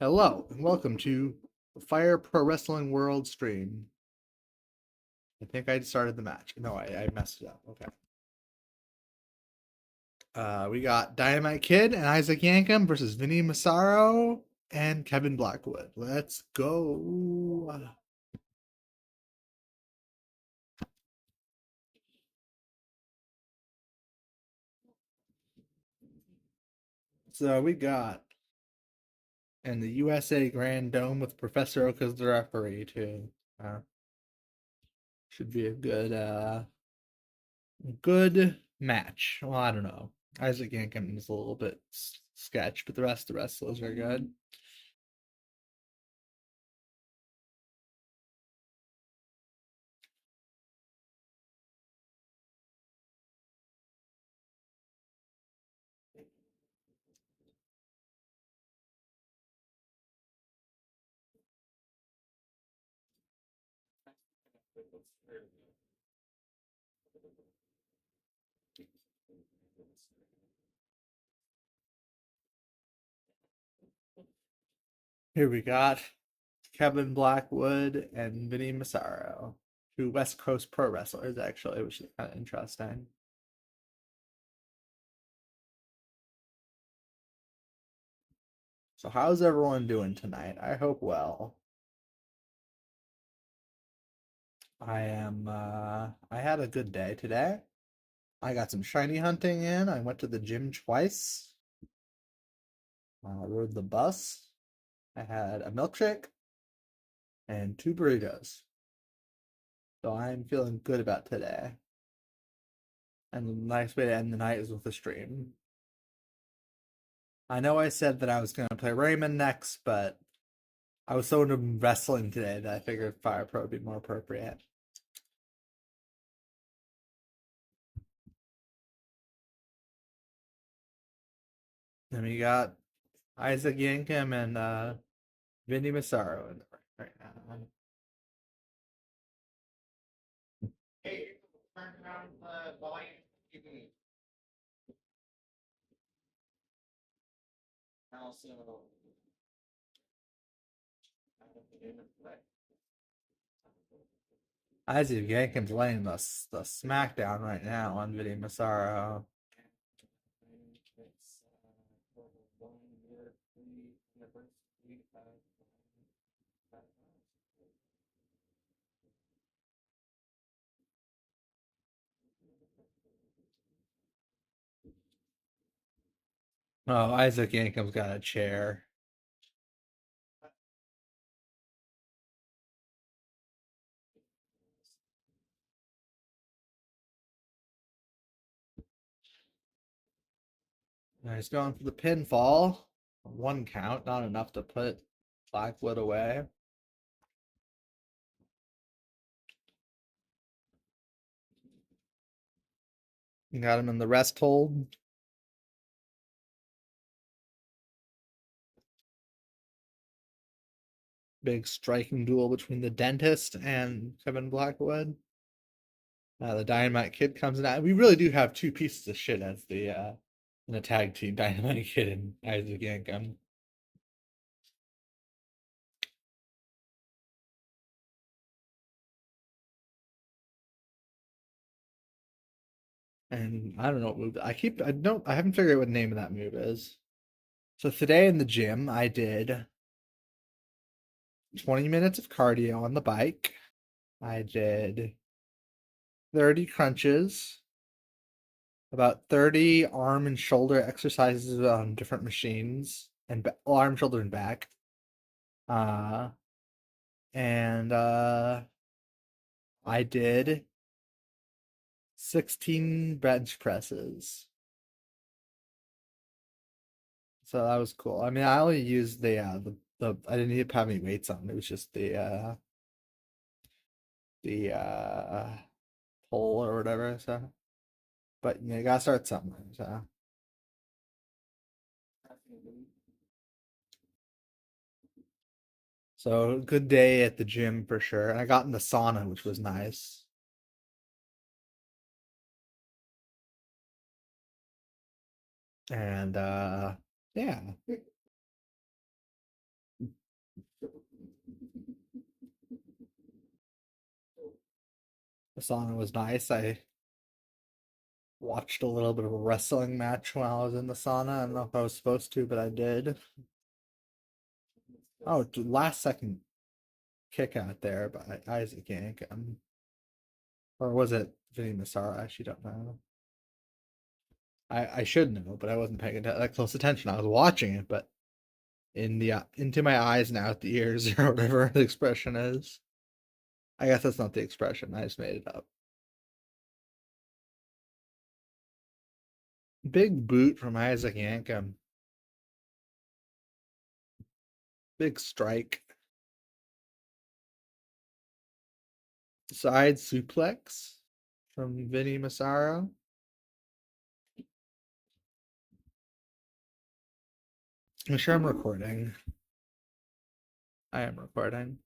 Hello, and welcome to the Fire Pro Wrestling World stream. I think I started the match. No, I messed it up. Okay. We got Dynamite Kid and Isaac Yankem versus Vinny Massaro and Kevin Blackwood. Let's go. So we got in the USA Grand Dome with Professor Oak as the referee too. Should be a good match. Well, I don't know. Isaac Yankem is a little bit sketch, but the rest of the wrestlers are good. Here we got Kevin Blackwood and Vinny Massaro, two West Coast pro wrestlers, actually, which is kind of interesting. So, how's everyone doing tonight? I hope well. I had a good day today. I got some shiny hunting in. I went to the gym twice. Rode the bus. I had a milkshake and two burritos. So, I'm feeling good about today. And the nice way to end the night is with a stream. I know I said that I was going to play Raymond next, but I was so into wrestling today that I figured Fire Pro would be more appropriate. Then we got Isaac Yankem and Vinny Massaro in the ring right now. Hey, turn down the volume. Also, Isaac Yankem's laying the smackdown right now on Vinny Massaro. Oh, Isaac Yankem's got a chair. He's going for the pinfall. One count, not enough to put Blackwood away. You got him in the rest hold. Big striking duel between the dentist and Kevin Blackwood. The Dynamite Kid comes in. We really do have two pieces of shit as the in the tag team, Dynamite Kid and Isaac Yankem. And I don't know what move. I haven't figured out what the name of that move is. So today in the gym, I did 20 minutes of cardio on the bike. I did 30 crunches, about 30 arm and shoulder exercises on different machines, and arm, shoulder, and back. Uh, and I did 16 bench presses. So that was cool. I mean, I only used the I didn't need to have any weights on. It was just the pole or whatever. So, but you gotta start somewhere. So good day at the gym for sure. And I got in the sauna, which was nice. And yeah. The sauna was nice. I watched a little bit of a wrestling match while I was in the sauna. I don't know if I was supposed to, but I did. Oh, last second kick out there by Isaac Yankem. Or was it Vinny Massaro? I actually don't know. I should know, but I wasn't paying that close attention. I was watching it, but in the into my eyes and out the ears or whatever the expression is. I guess that's not the expression. I just made it up. Big boot from Isaac Yankem. Big strike. Side suplex from Vinny Massaro. I'm sure I'm recording. I am recording.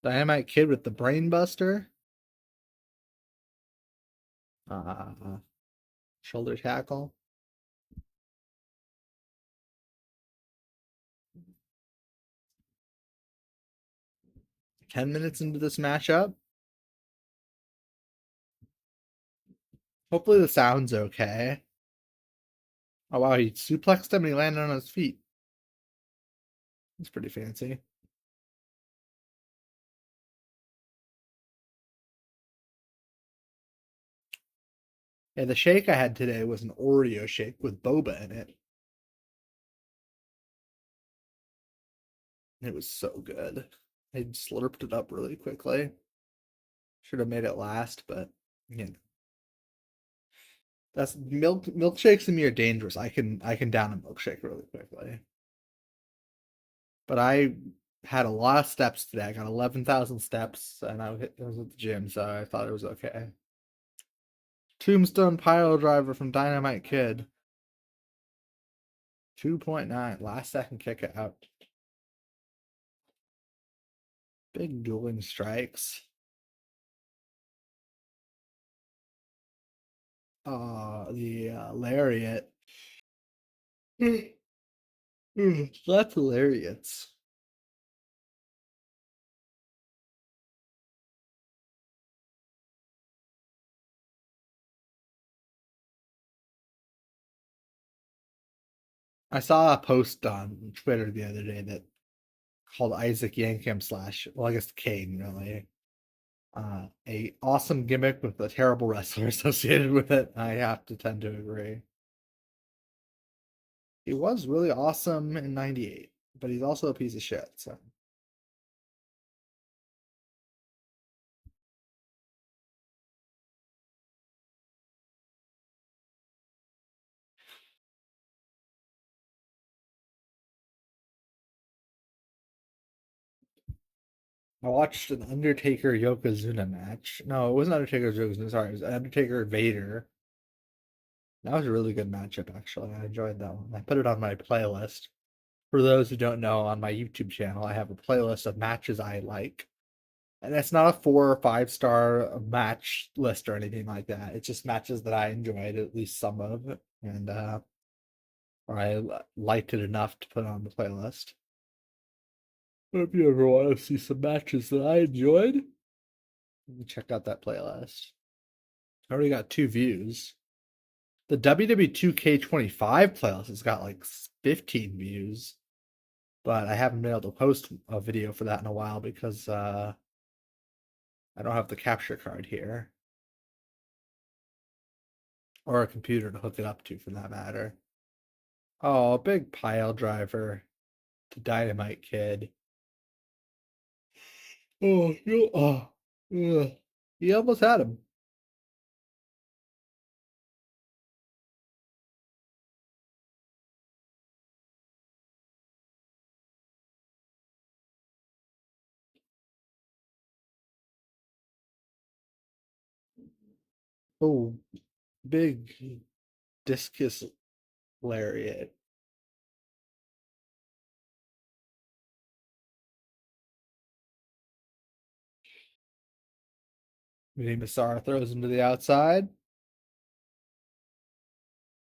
Dynamite Kid with the brain buster. Shoulder tackle. $10 into this matchup. Hopefully the sound's okay. Oh wow, he suplexed him and he landed on his feet. That's pretty fancy. Yeah, the shake I had today was an Oreo shake with boba in it. It was so good. I slurped it up really quickly. Should have made it last, but you know. That's milkshakes to me are dangerous. I can down a milkshake really quickly. But I had a lot of steps today. I got 11,000 steps and I was at the gym, so I thought it was okay. Tombstone pile driver from Dynamite Kid. 2.9. Last second kick out. Big dueling strikes. The lariat. That's hilarious. I saw a post on Twitter the other day that called Isaac Yankem slash, well, I guess Kane really. A awesome gimmick with a terrible wrestler associated with it. I have to tend to agree. He was really awesome in '98, but he's also a piece of shit. So I watched an Undertaker Yokozuna match. No, it wasn't Undertaker Yokozuna. Sorry, it was Undertaker Vader. That was a really good matchup, actually. I enjoyed that one. I put it on my playlist. For those who don't know, on my YouTube channel, I have a playlist of matches I like. And it's not a 4 or 5 star match list or anything like that. It's just matches that I enjoyed at least some of, and or I liked it enough to put on the playlist. If you ever want to see some matches that I enjoyed, check out that playlist. I already got 2 views. The WWE 2K25 playlist has got like 15 views, but I haven't been able to post a video for that in a while because I don't have the capture card here. Or a computer to hook it up to, for that matter. Oh, a big pile driver to Dynamite Kid. Oh, ugh. He almost had him. Oh, big discus lariat. Massara throws him to the outside.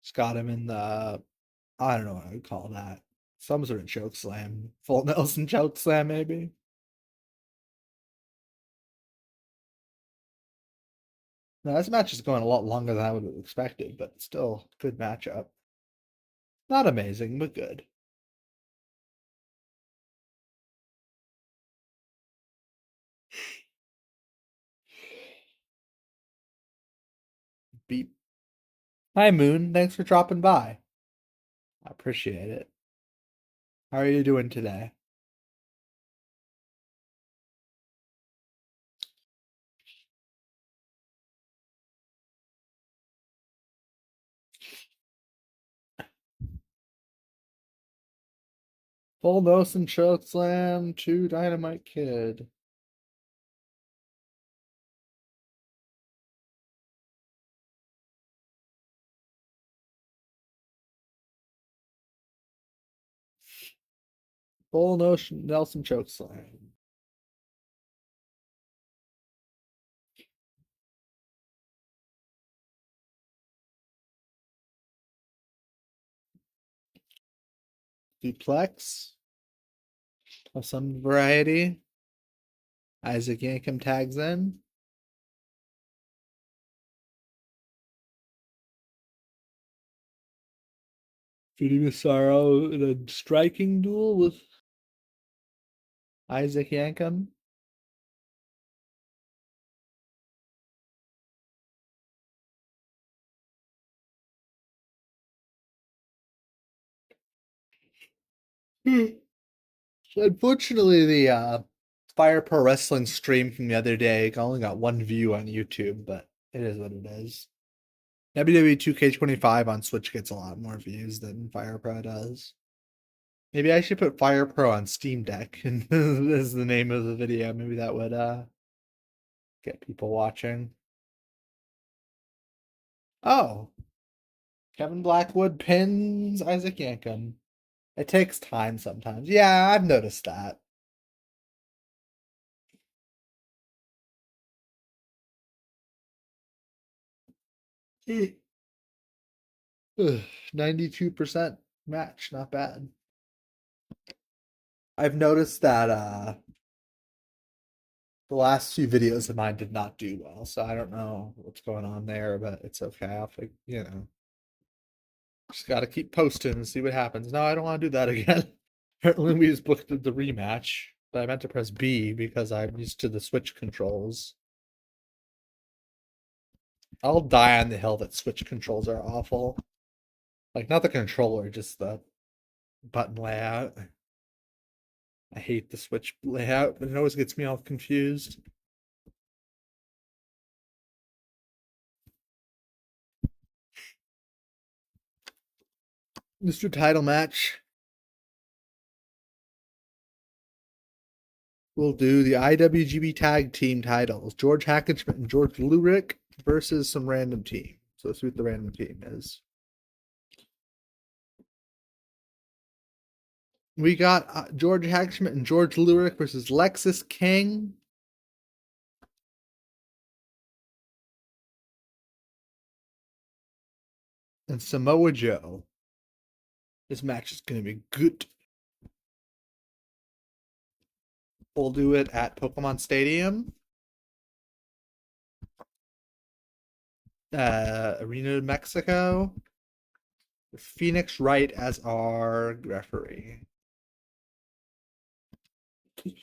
Just got him in the I don't know what I would call that. Some sort of choke slam. Full Nelson choke slam, maybe. Now, this match is going a lot longer than I would have expected, but still good matchup. Not amazing, but good. Beep. Hi, Moon. Thanks for dropping by. I appreciate it. How are you doing today? Full Nelson choke slam to Dynamite Kid. Full Nelson choke slam. Duplex of some variety. Isaac Yankem tags in. Feeding the Sorrow in a striking duel with Isaac Yankem. Unfortunately, the Fire Pro Wrestling stream from the other day only got one view on YouTube, but it is what it is. WWE 2K25 on Switch gets a lot more views than Fire Pro does. Maybe I should put Fire Pro on Steam Deck and this is the name of the video. Maybe that would get people watching. Oh, Kevin Blackwood pins Isaac Yankem. It takes time sometimes. Yeah, I've noticed that. 92% match, not bad. I've noticed that the last few videos of mine did not do well, so I don't know what's going on there, but it's okay. I'll just gotta keep posting and see what happens. No, I don't want to do that again. Apparently, we just booked the rematch, but I meant to press B because I'm used to the Switch controls. I'll die on the hill that Switch controls are awful. Like, not the controller, just the button layout. I hate the Switch layout, but it always gets me all confused. Mr. Title match. We'll do the IWGB Tag Team titles. George Hackenschmidt and George Lurick versus some random team. So let's see what the random team is. We got George Hackenschmidt and George Lurick versus Lexus King. And Samoa Joe. This match is going to be good. We'll do it at Pokemon Stadium. Arena of Mexico. With Phoenix Wright as our referee.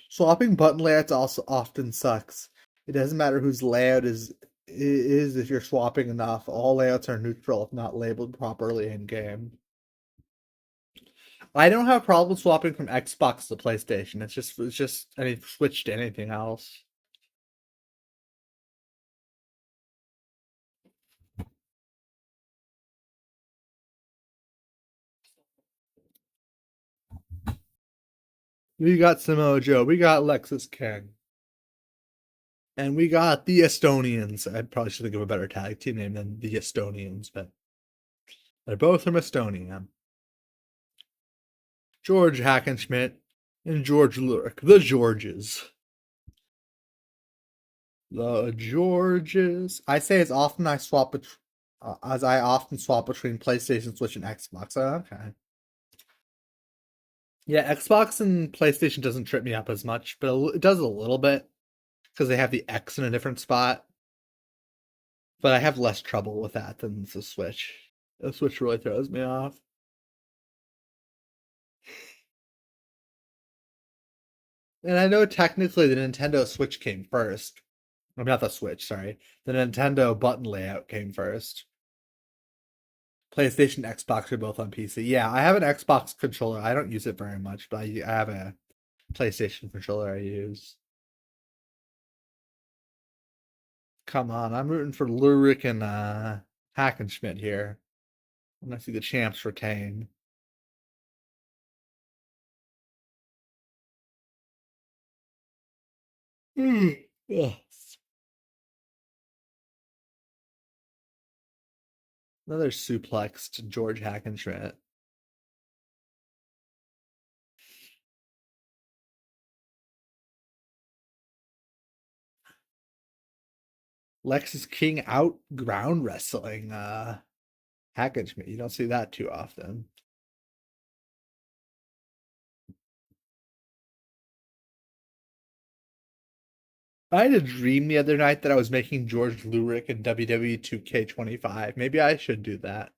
Swapping button layouts also often sucks. It doesn't matter whose layout is if you're swapping enough. All layouts are neutral if not labeled properly in game. I don't have problems swapping from Xbox to PlayStation. It's just I switch to anything else. We got Samoa Joe. We got Lexus King. And we got the Estonians. I probably should think of a better tag team name than the Estonians, but they're both from Estonia. George Hackenschmidt and George Lurick. The Georges. The Georges. I say as often I swap as I often swap between PlayStation, Switch, and Xbox. Oh, okay. Yeah, Xbox and PlayStation doesn't trip me up as much, but it does a little bit because they have the X in a different spot. But I have less trouble with that than the Switch. The Switch really throws me off. And I know technically the Nintendo Switch came first. I'm not the Switch, sorry. The Nintendo button layout came first. PlayStation, Xbox are both on PC. Yeah, I have an Xbox controller. I don't use it very much, but I have a PlayStation controller I use. Come on, I'm rooting for Lurik and Hackenschmidt here. I want to see the champs retain. Ugh. Another suplex to George Hackenschmidt. Lexus King out ground wrestling Hackenschmidt. You don't see that too often. I had a dream the other night that I was making George Lurik in WWE 2K25. Maybe I should do that.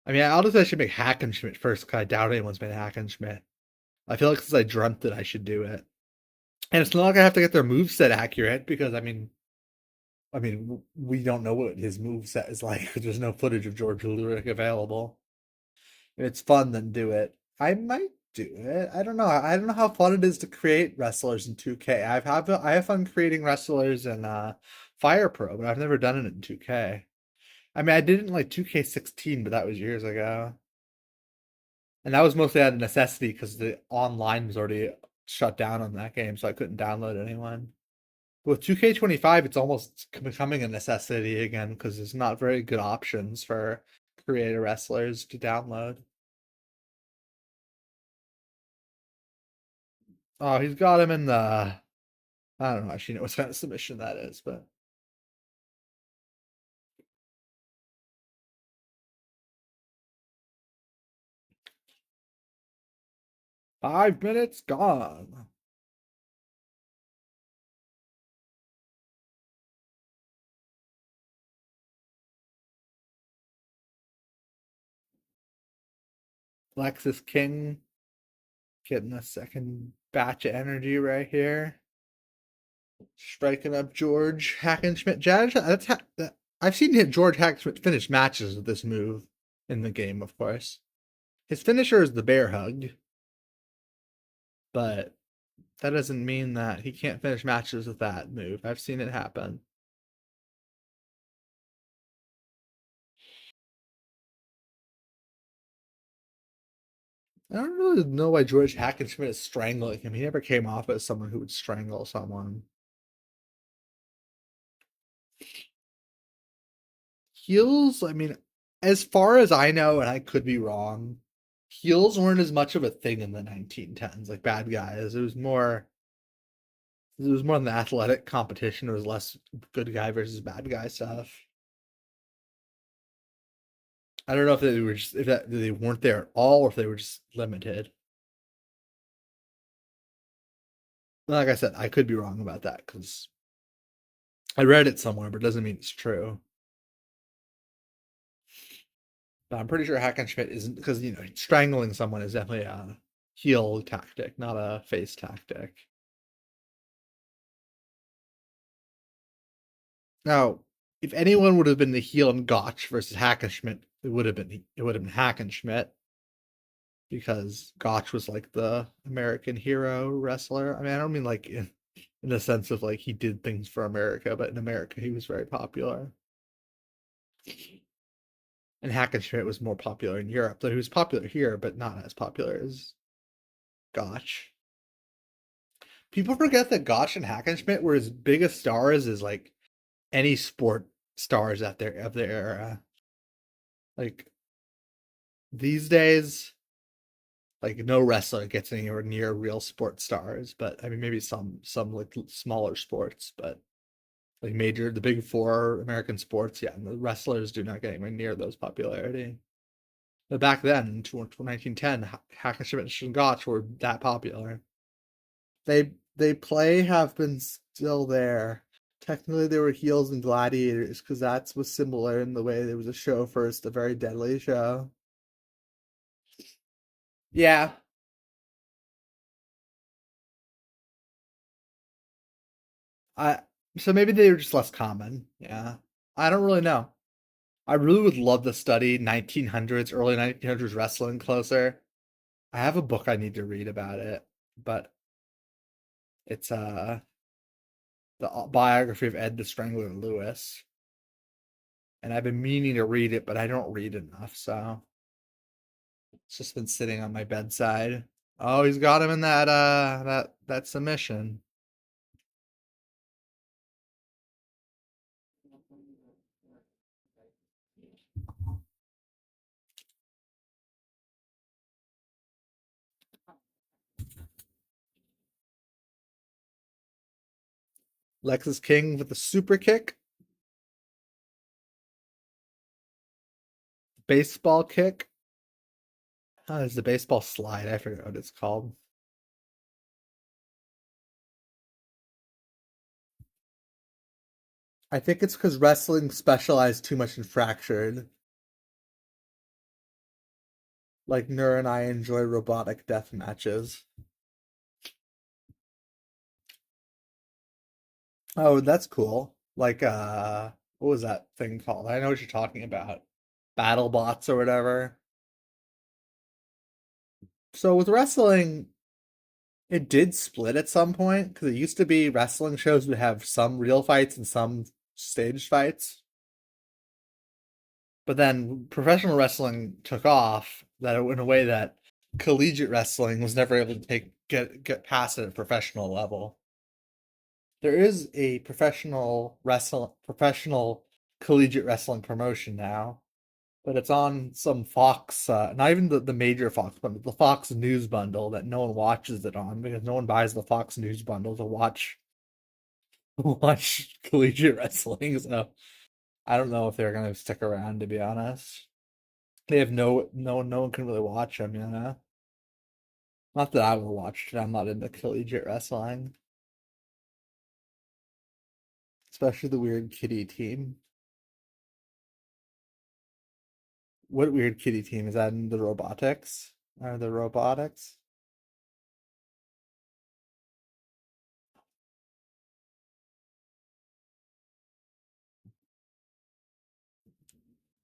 I mean, honestly, I should make Hackenschmidt first because I doubt anyone's made Hackenschmidt. I feel like since I dreamt it, I should do it. And it's not like I have to get their moveset accurate because I mean, we don't know what his moveset is like because there's no footage of George Lurik available. If it's fun, then do it. I might do it. I don't know. I don't know how fun it is to create wrestlers in 2K. I have fun creating wrestlers in Fire Pro, but I've never done it in 2K. I mean, I did it in like 2K16, but that was years ago. And that was mostly out of necessity because the online was already shut down on that game, so I couldn't download anyone. With 2K25, it's almost becoming a necessity again because there's not very good options for creator wrestlers to download. Oh, he's got him in the. I don't know actually know what kind of submission that is, but 5 minutes gone. Lexus King getting a second batch of energy right here. Striking up George Hackenschmidt. I've seen George Hackenschmidt finish matches with this move in the game, of course. His finisher is the bear hug, but that doesn't mean that he can't finish matches with that move. I've seen it happen. I don't really know why George Hackenschmidt is strangling him. He never came off as someone who would strangle someone. Heels, I mean, as far as I know, and I could be wrong, heels weren't as much of a thing in the 1910s, like bad guys. It was more in the athletic competition. It was less good guy versus bad guy stuff. I don't know if they were just if that they weren't there at all or if they were just limited. Like I said, I could be wrong about that because I read it somewhere, but it doesn't mean it's true. But I'm pretty sure Hackenschmidt isn't because strangling someone is definitely a heel tactic, not a face tactic. Now, if anyone would have been the heel in Gotch versus Hackenschmidt, it would have been Hackenschmidt because Gotch was like the American hero wrestler. I mean, I don't mean like in the sense of like he did things for America, but in America he was very popular. And Hackenschmidt was more popular in Europe, though he was popular here, but not as popular as Gotch. People forget that Gotch and Hackenschmidt were as big a stars as like any sport stars of their era. Like these days, like no wrestler gets anywhere near real sports stars, but I mean maybe some like smaller sports, but like the big four American sports, yeah, and the wrestlers do not get anywhere near those popularity. But back then, in 1910, Hackenschmidt and Gotch were that popular. They play have been still there. Technically, they were heels and gladiators because that was similar in the way there was a show first, a very deadly show. Yeah, I so maybe they were just less common. Yeah, I don't really know. I really would love to study 1900s, early 1900s wrestling closer. I have a book I need to read about it, but it's the biography of Ed the Strangler Lewis, and I've been meaning to read it, but I don't read enough, so it's just been sitting on my bedside. Oh, he's got him in that submission. Lexus King with the super kick, baseball kick. Oh, there's the baseball slide. I forget what it's called. I think it's because wrestling specialized too much in fractured. Like Nur and I enjoy robotic death matches. Oh, that's cool. Like what was that thing called? I know what you're talking about. Battle bots or whatever. So with wrestling, it did split at some point because it used to be wrestling shows would have some real fights and some staged fights. But then professional wrestling took off that in a way that collegiate wrestling was never able to get past at a professional level. There is a professional collegiate wrestling promotion now, but it's on some Fox, not even the major Fox bundle, the Fox News bundle that no one watches it on because no one buys the Fox News bundle to watch watch collegiate wrestling. So I don't know if they're gonna stick around, to be honest. They have no one can really watch them, you know. Not that I would watch it. I'm not into collegiate wrestling, especially the weird kitty team. What weird kitty team is that in the robotics? Are the robotics?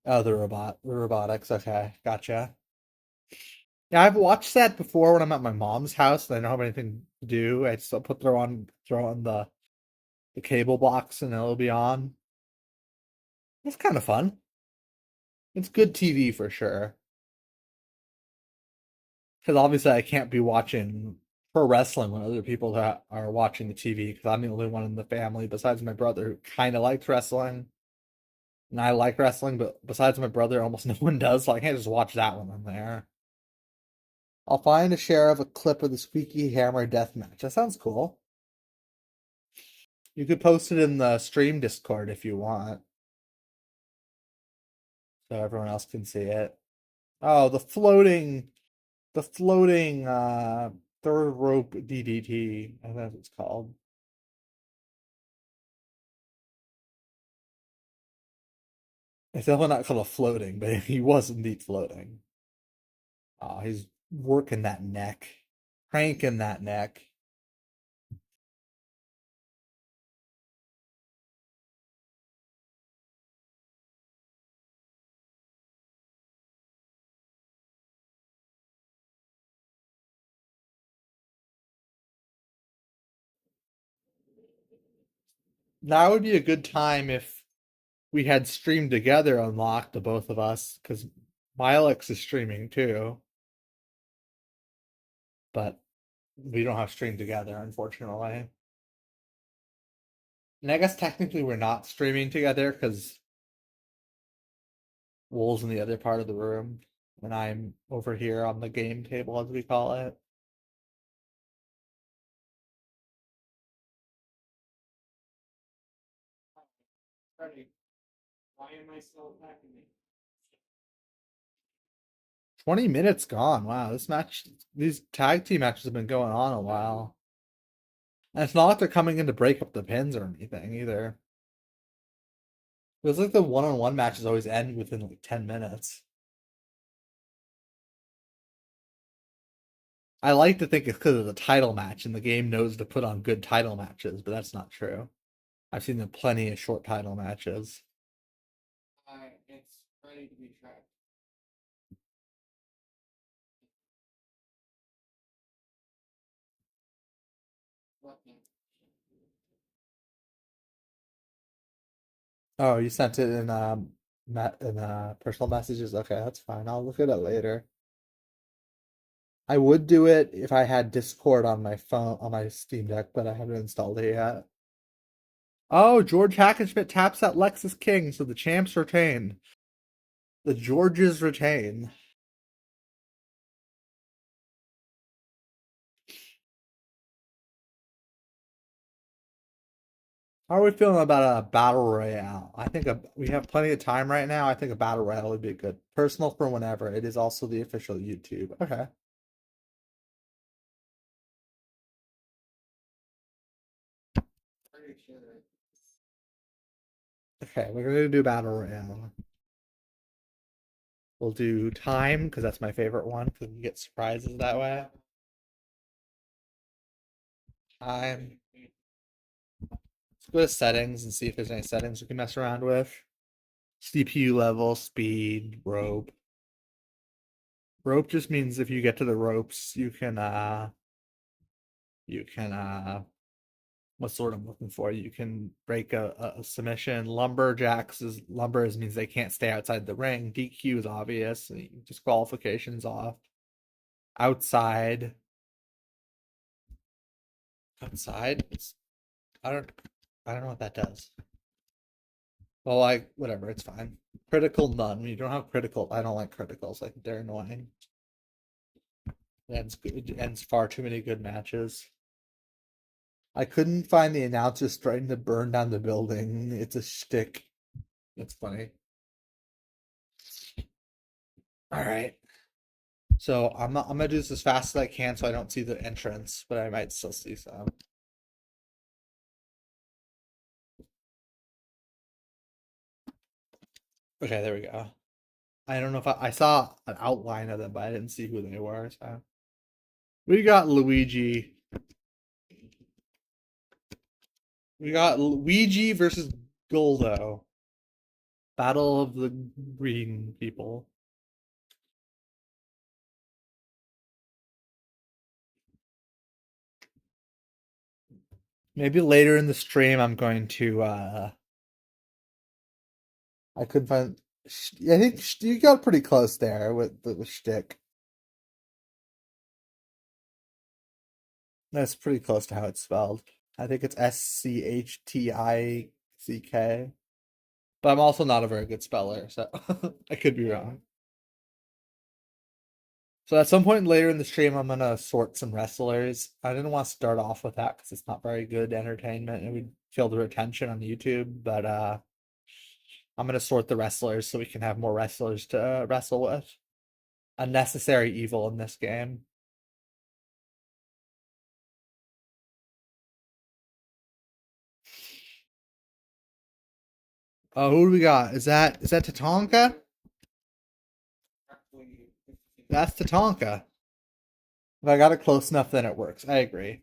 Oh, the robotics. Okay, gotcha. Yeah, I've watched that before when I'm at my mom's house and I don't have anything to do. I just throw on the cable box and it'll be on. It's kind of fun. It's good TV for sure. Because obviously I can't be watching pro wrestling when other people are watching the TV because I'm the only one in the family besides my brother who kind of likes wrestling. And I like wrestling, but besides my brother, almost no one does. So I can't just watch that one on there. I'll find a share of a clip of the Squeaky Hammer death match. That sounds cool. You could post it in the stream Discord if you want, so everyone else can see it. Oh, the floating third rope DDT. I think that's what it's called. It's definitely not called a floating, but he was indeed floating. Oh, he's working that neck, cranking that neck. Now would be a good time if we had streamed together unlocked the both of us, because Milex is streaming too, but we don't have streamed together, unfortunately. And I guess technically we're not streaming together because Wool's in the other part of the room, and I'm over here on the game table, as we call it. Why am I still attacking me? 20 minutes gone. Wow, these tag team matches have been going on a while. And it's not like they're coming in to break up the pins or anything either. Feels like the one-on-one matches always end within like 10 minutes. I like to think it's because of the title match and the game knows to put on good title matches, but that's not true. I've seen plenty of short title matches. It's ready to be tracked. Oh, you sent it in personal messages? Okay, that's fine. I'll look at it later. I would do it if I had Discord on my phone on my Steam Deck, but I haven't installed it yet. Oh, George Hackenschmidt taps out Lexus King, so the champs retain. The Georges retain. How are we feeling about a battle royale? I think we have plenty of time right now. I think a battle royale would be good. Personal for whenever. It is also the official YouTube. Okay. Okay, we're gonna do battle royale. We'll do time because that's my favorite one because you get surprises that way. Time. Let's go to settings and see if there's any settings we can mess around with. CPU level, speed, rope. Rope just means if you get to the ropes, you can what sort I'm looking for. You can break a submission. Lumberjacks is means they can't stay outside the ring. DQ is obvious. Disqualifications off. Outside. Outside. I don't know what that does. Well, like whatever, it's fine. Critical none. When you don't have critical, I don't like criticals. Like they're annoying. It ends far too many good matches. I couldn't find the announcers threatening to burn down the building. It's a shtick. It's funny. All right. So I'm gonna do this as fast as I can so I don't see the entrance, but I might still see some. Okay, there we go. I don't know if I saw an outline of them, but I didn't see who they were. So we got Luigi. We got Luigi versus Goldo. Battle of the Green People. Maybe later in the stream I'm going to I couldn't find I think you got pretty close there with the shtick. That's pretty close to how it's spelled. I think it's Schtick. But I'm also not a very good speller, so I could be wrong. So at some point later in the stream, I'm gonna sort some wrestlers. I didn't want to start off with that because it's not very good entertainment. It would kill the retention on YouTube, but I'm gonna sort the wrestlers so we can have more wrestlers to wrestle with. A necessary evil in this game. Oh, who do we got? Is that Tatanka? That's Tatanka. If I got it close enough, then it works. I agree.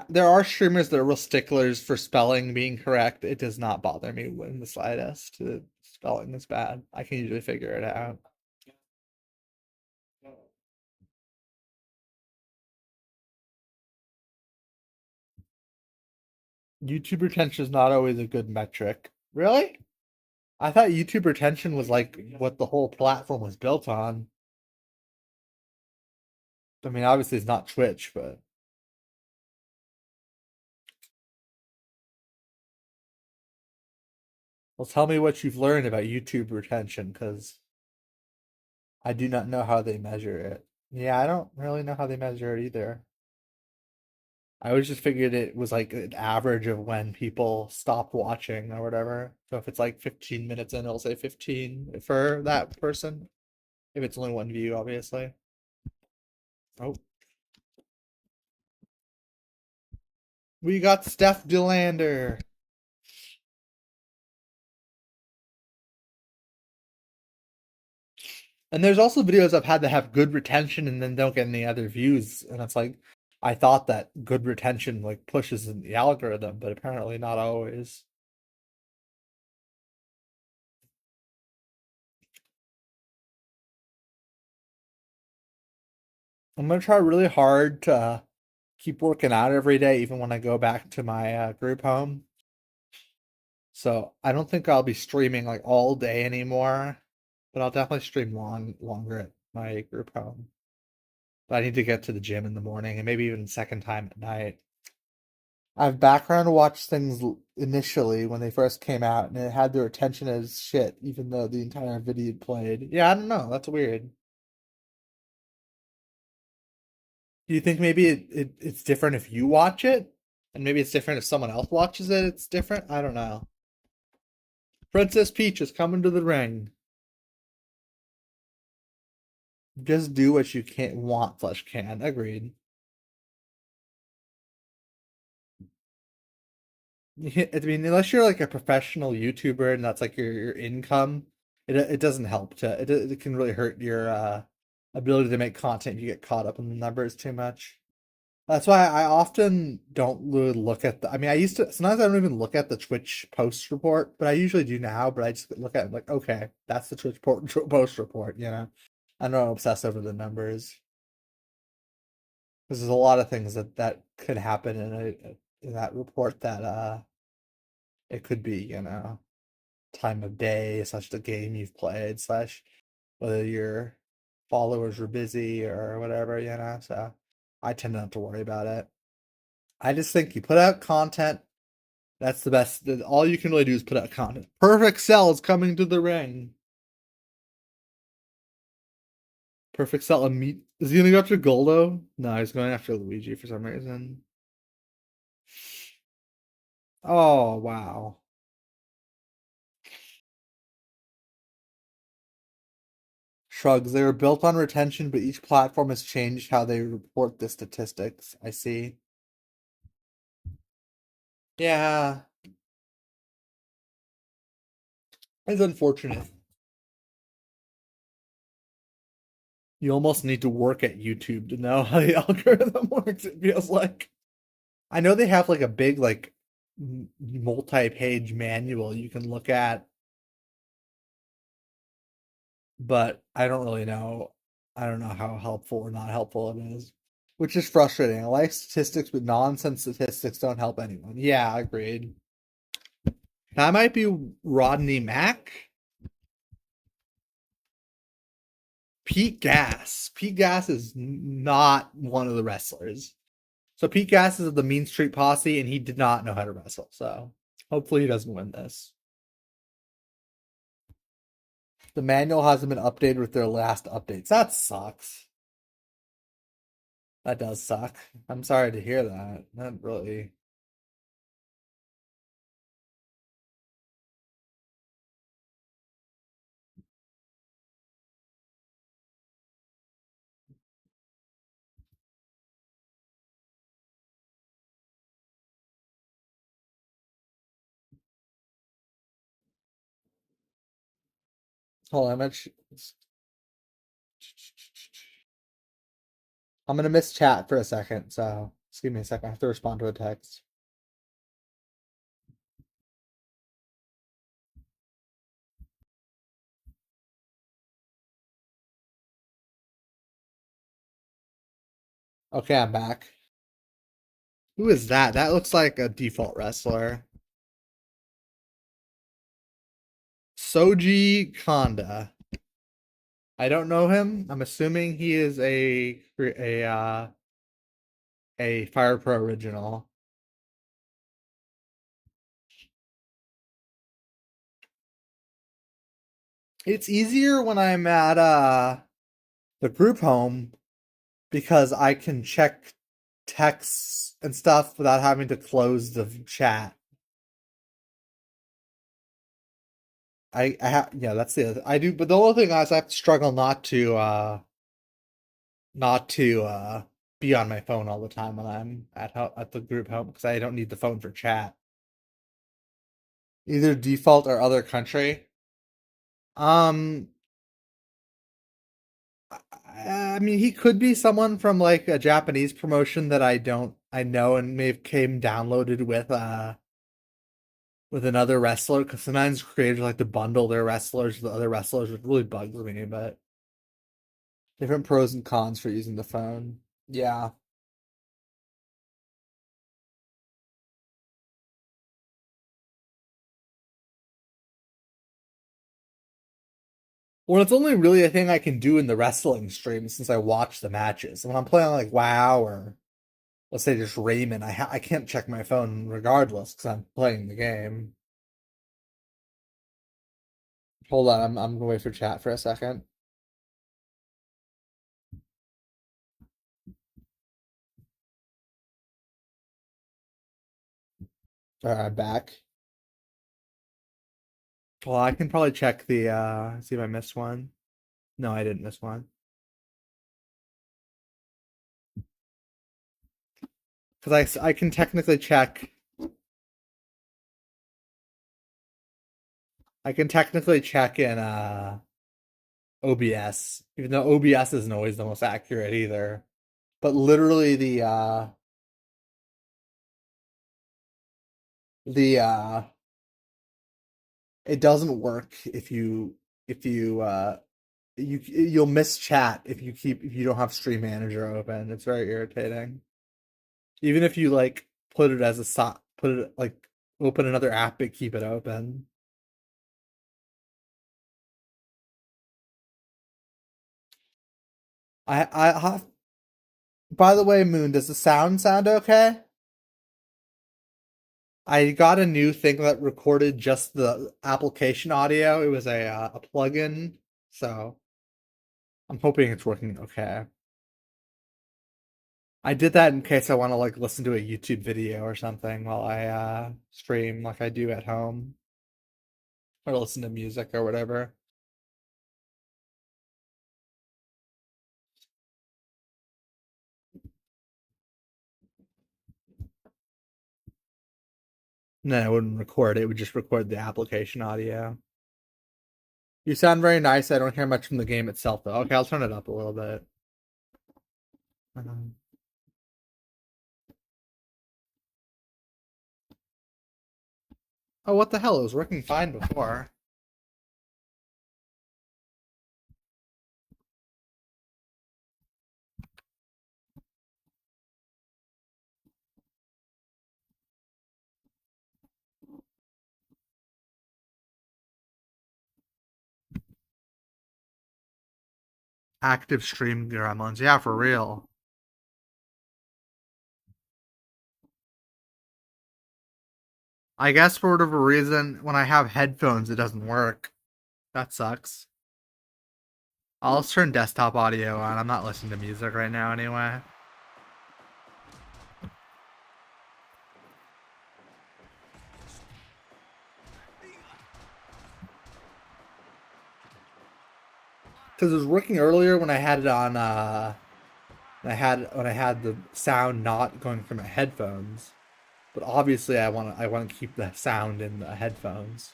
There are streamers that are real sticklers for spelling being correct. It does not bother me in the slightest. The spelling is bad. I can usually figure it out. YouTube retention is not always a good metric. Really? I thought YouTube retention was like what the whole platform was built on. I mean, obviously it's not Twitch, but well, tell me what you've learned about YouTube retention because I do not know how they measure it. Yeah, I don't really know how they measure it either. I always just figured it was like an average of when people stopped watching or whatever. So if it's like 15 minutes in, it'll say 15 for that person. If it's only one view, obviously. Oh, we got Steph DeLander. And there's also videos I've had that have good retention and then don't get any other views. And it's like, I thought that good retention like pushes in the algorithm, but apparently not always. I'm gonna try really hard to keep working out every day, even when I go back to my group home. So I don't think I'll be streaming like all day anymore, but I'll definitely stream longer at my group home. But I need to get to the gym in the morning and maybe even second time at night. I've background watched things initially when they first came out, and it had their attention as shit, even though the entire video had played. Yeah, I don't know. That's weird. Do you think maybe it's different if you watch it? And maybe it's different if someone else watches it, it's different? I don't know. Princess Peach is coming to the ring. Just do what you can't want slash can. Agreed. I mean, unless you're like a professional YouTuber and that's like your income, it doesn't help to it can really hurt your ability to make content if you get caught up in the numbers too much. That's why I often don't really look at the. I mean, I used to sometimes I don't even look at the Twitch post report, but I usually do now. But I just look at it like, okay, that's the post report. I don't obsess over the numbers because there's a lot of things that could happen in that report that it could be time of day, such the game you've played, slash whether your followers were busy or whatever. So I tend not to worry about it. I just think you put out content. That's the best. All you can really do is put out content. Perfect Cell is coming to the ring. Perfect Cell. Is he gonna go after Goldo? No, he's going after Luigi for some reason. Oh wow. Shrugs. They were built on retention, but each platform has changed how they report the statistics. I see. Yeah, it's unfortunate. You almost need to work at YouTube to know how the algorithm works, it feels like. I know they have like a big like multi-page manual you can look at, but I don't really know. I don't know how helpful or not helpful it is, which is frustrating. I like statistics, but nonsense statistics don't help anyone. Yeah, agreed. That might be Rodney Mack. Pete Gas. Pete Gas is not one of the wrestlers. So Pete Gas is of the Mean Street Posse, and he did not know how to wrestle. So hopefully he doesn't win this. The manual hasn't been updated with their last updates. That sucks. That does suck. I'm sorry to hear that. That really. Hold on, I'm gonna miss chat for a second, so just give me a second. I have to respond to a text. Okay, I'm back. Who is that? That looks like a default wrestler. Soji Kanda. I don't know him. I'm assuming he is a Fire Pro original. It's easier when I'm at the group home because I can check texts and stuff without having to close the chat. I have yeah, that's the other I do, but the only thing is I have to struggle not to be on my phone all the time when I'm at the group home because I don't need the phone for chat. Either default or other country. Um, I mean, he could be someone from like a Japanese promotion that I know and may have came downloaded with another wrestler because sometimes creators like to bundle their wrestlers with other wrestlers, which really bugs me. But different pros and cons for using the phone. Yeah. Well, it's only really a thing I can do in the wrestling stream since I watch the matches. When I'm playing like WoW or let's say just Raymond, I can't check my phone regardless because I'm playing the game. Hold on, I'm gonna wait for chat for a second. All right, I'm back. Well, I can probably check the see if I missed one. No, I didn't miss one. Because I can technically check. I can technically check in OBS, even though OBS isn't always the most accurate either. But literally the it doesn't work if you you'll miss chat if you don't have Stream Manager open. It's very irritating. Even if you like put it as a put it like open another app but keep it open. I have. By the way, Moon, does the sound okay? I got a new thing that recorded just the application audio. It was a plugin, so I'm hoping it's working okay. I did that in case I want to like listen to a YouTube video or something while I stream like I do at home or listen to music or whatever. No, it wouldn't record. It would just record the application audio. You sound very nice. I don't hear much from the game itself though. Okay, I'll turn it up a little bit. Um, oh, what the hell? It was working fine before. Active stream gremlins. Yeah, for real. I guess for whatever reason, when I have headphones, it doesn't work. That sucks. I'll just turn desktop audio on. I'm not listening to music right now anyway. Because it was working earlier when I had it on when I had the sound not going through my headphones. But obviously I want to keep the sound in the headphones.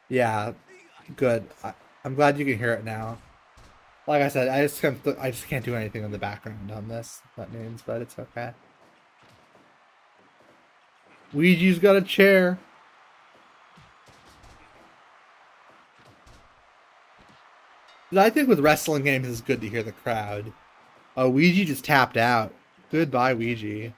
Yeah, good. I'm glad you can hear it now. Like I said, I just can't do anything in the background on this. That means, but it's okay. Ouija's got a chair. But I think with wrestling games, it's good to hear the crowd. Oh, Ouija just tapped out. Goodbye, Ouija.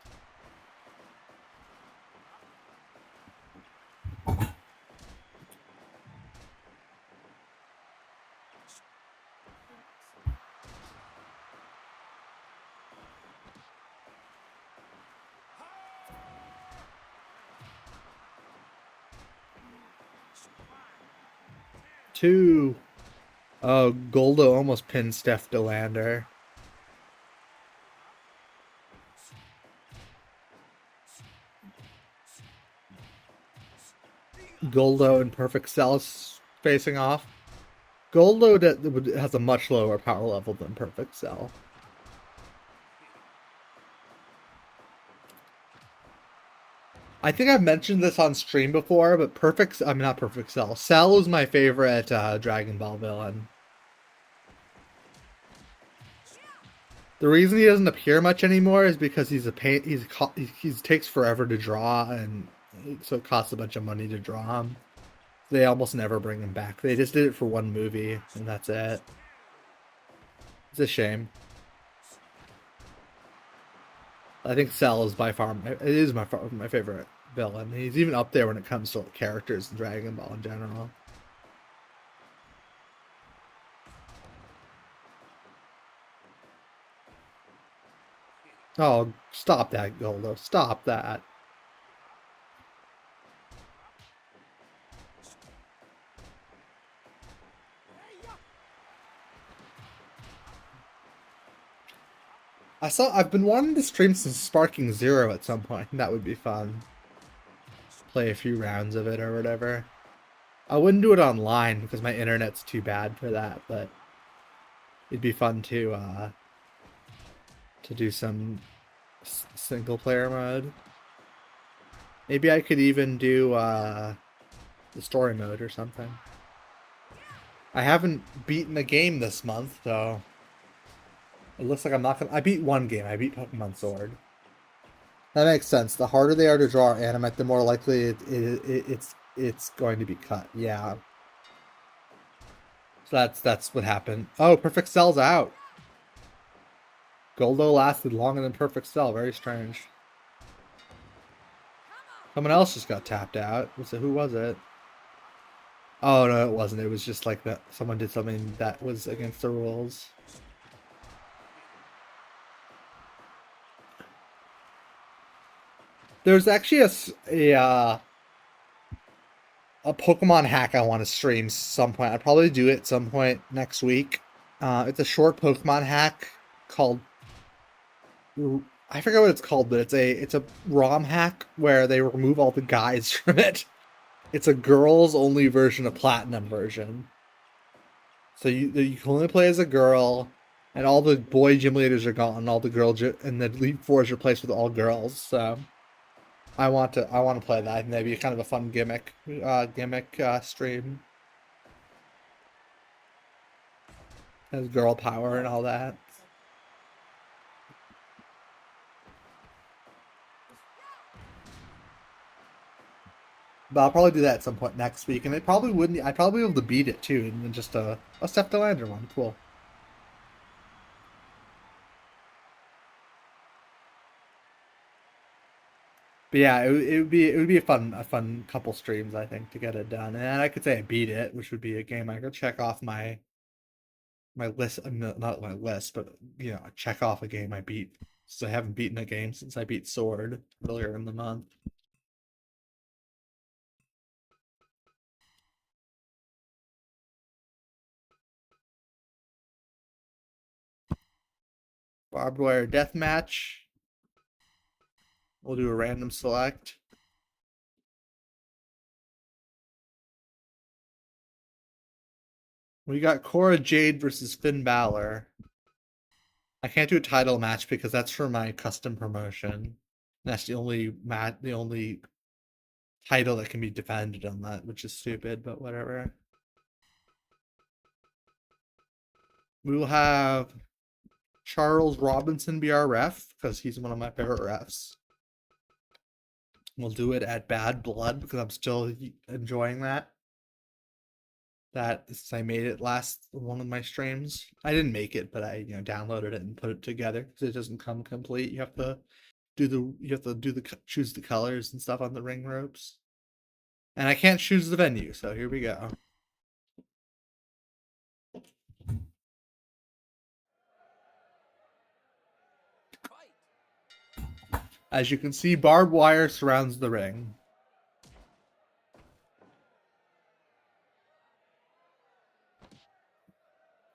Two. Oh, Goldo almost pinned Steph DeLander. Goldo and Perfect Cell facing off. Goldo has a much lower power level than Perfect Cell. I think I've mentioned this on stream before, but not Perfect Cell. Cell is my favorite Dragon Ball villain. The reason he doesn't appear much anymore is because he's a pain. He takes forever to draw, and so it costs a bunch of money to draw him. They almost never bring him back. They just did it for one movie, and that's it. It's a shame. I think Cell is by far my favorite villain. He's even up there when it comes to characters in Dragon Ball in general. Oh, stop that, Goldo. Stop that. I've been wanting to stream some Sparking Zero at some point. That would be fun. Play a few rounds of it or whatever. I wouldn't do it online because my internet's too bad for that, but it'd be fun to do some single player mode. Maybe I could even do the story mode or something. I haven't beaten a game this month, so it looks like I'm not gonna. I beat one game. I beat Pokemon Sword. That makes sense. The harder they are to draw or animate, the more likely it's going to be cut. Yeah. So that's what happened. Oh, Perfect Cell's out. Goldo lasted longer than Perfect Cell. Very strange. Someone else just got tapped out. Who was it? Oh no, it wasn't. It was just like that. Someone did something that was against the rules. There's actually a Pokemon hack I want to stream some point. I'll probably do it some point next week. It's a short Pokemon hack called I forget what it's called, but it's a ROM hack where they remove all the guys from it. It's a girls only version, a platinum version. So you can only play as a girl, and all the boy gym leaders are gone. All the and the Elite Four is replaced with all girls. So I want to play that. And maybe kind of a fun gimmick stream. Has girl power and all that. But I'll probably do that at some point next week, and it probably wouldn't. I'd probably be able to beat it too, and then just a Step to Lander one. Cool. But yeah, it would be a fun couple streams, I think, to get it done. And I could say I beat it, which would be a game I could check off my list. Not my list, but check off a game I beat. So I haven't beaten a game since I beat Sword earlier in the month. Barbed wire deathmatch. We'll do a random select. We got Cora Jade versus Finn Balor. I can't do a title match because that's for my custom promotion. That's the only title that can be defended on that, which is stupid, but whatever. We will have Charles Robinson be our ref because he's one of my favorite refs. We'll do it at Bad Blood because I'm still enjoying that. Since I made it last one of my streams. I didn't make it, but I downloaded it and put it together because it doesn't come complete. You have to choose the colors and stuff on the ring ropes. And I can't choose the venue, so here we go. As you can see, barbed wire surrounds the ring.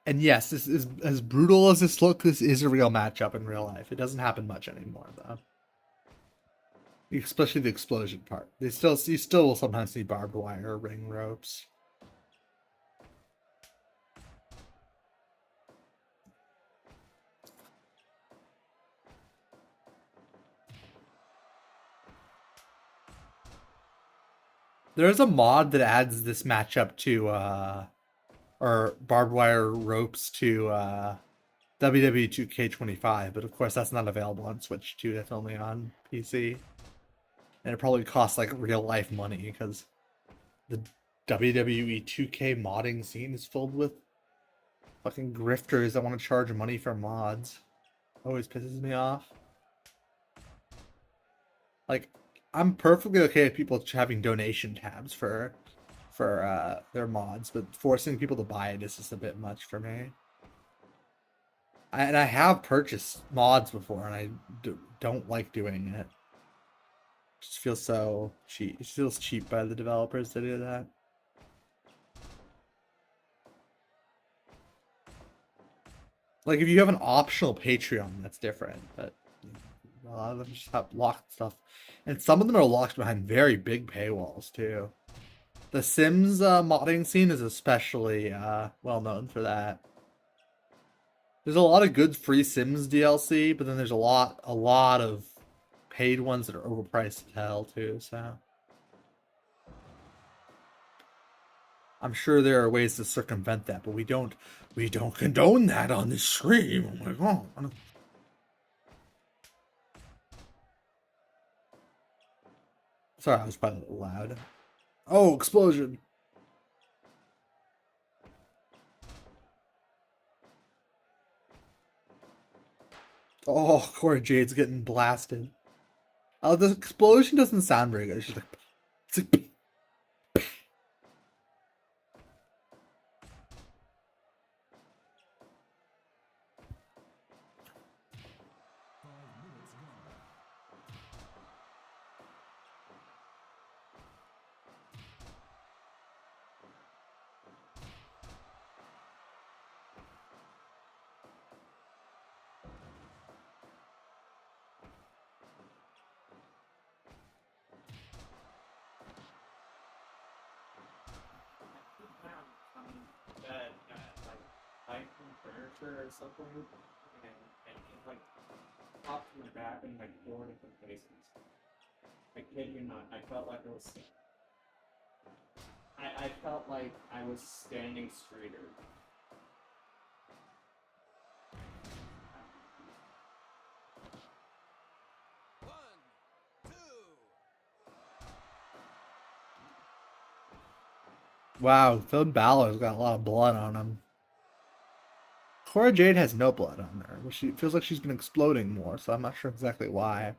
And yes, this is as brutal as this looks. This is a real matchup in real life. It doesn't happen much anymore, though. especially the explosion part. You still will sometimes need barbed wire, ring ropes. There's a mod that adds this matchup to or barbed wire ropes to WWE 2K25, but of course that's not available on Switch 2. That's only on PC, and it probably costs like real life money because the WWE 2K modding scene is filled with fucking grifters that want to charge money for mods. Always pisses me off. Like, I'm perfectly okay with people having donation tabs for their mods, but forcing people to buy it is just a bit much for me. And I have purchased mods before, and I don't like doing it. It just feels so cheap. It feels cheap by the developers to do that. Like, if you have an optional Patreon, that's different, but a lot of them just have locked stuff. And some of them are locked behind very big paywalls, too. The Sims modding scene is especially well known for that. There's a lot of good free Sims DLC, but then there's a lot of paid ones that are overpriced as hell too, so I'm sure there are ways to circumvent that, but we don't condone that on this stream. Oh my god. Sorry, I was probably a little loud. Oh, explosion. Oh, Cora Jade's getting blasted. Oh, the explosion doesn't sound very good. She's like, it's like or something, and it like popped my back in like 4 different places. I kid you not. I felt like I felt like I was standing straighter. wow, Finn Balor's got a lot of blood on him. Cora Jade has no blood on her, but she feels like she's been exploding more, so I'm not sure exactly why.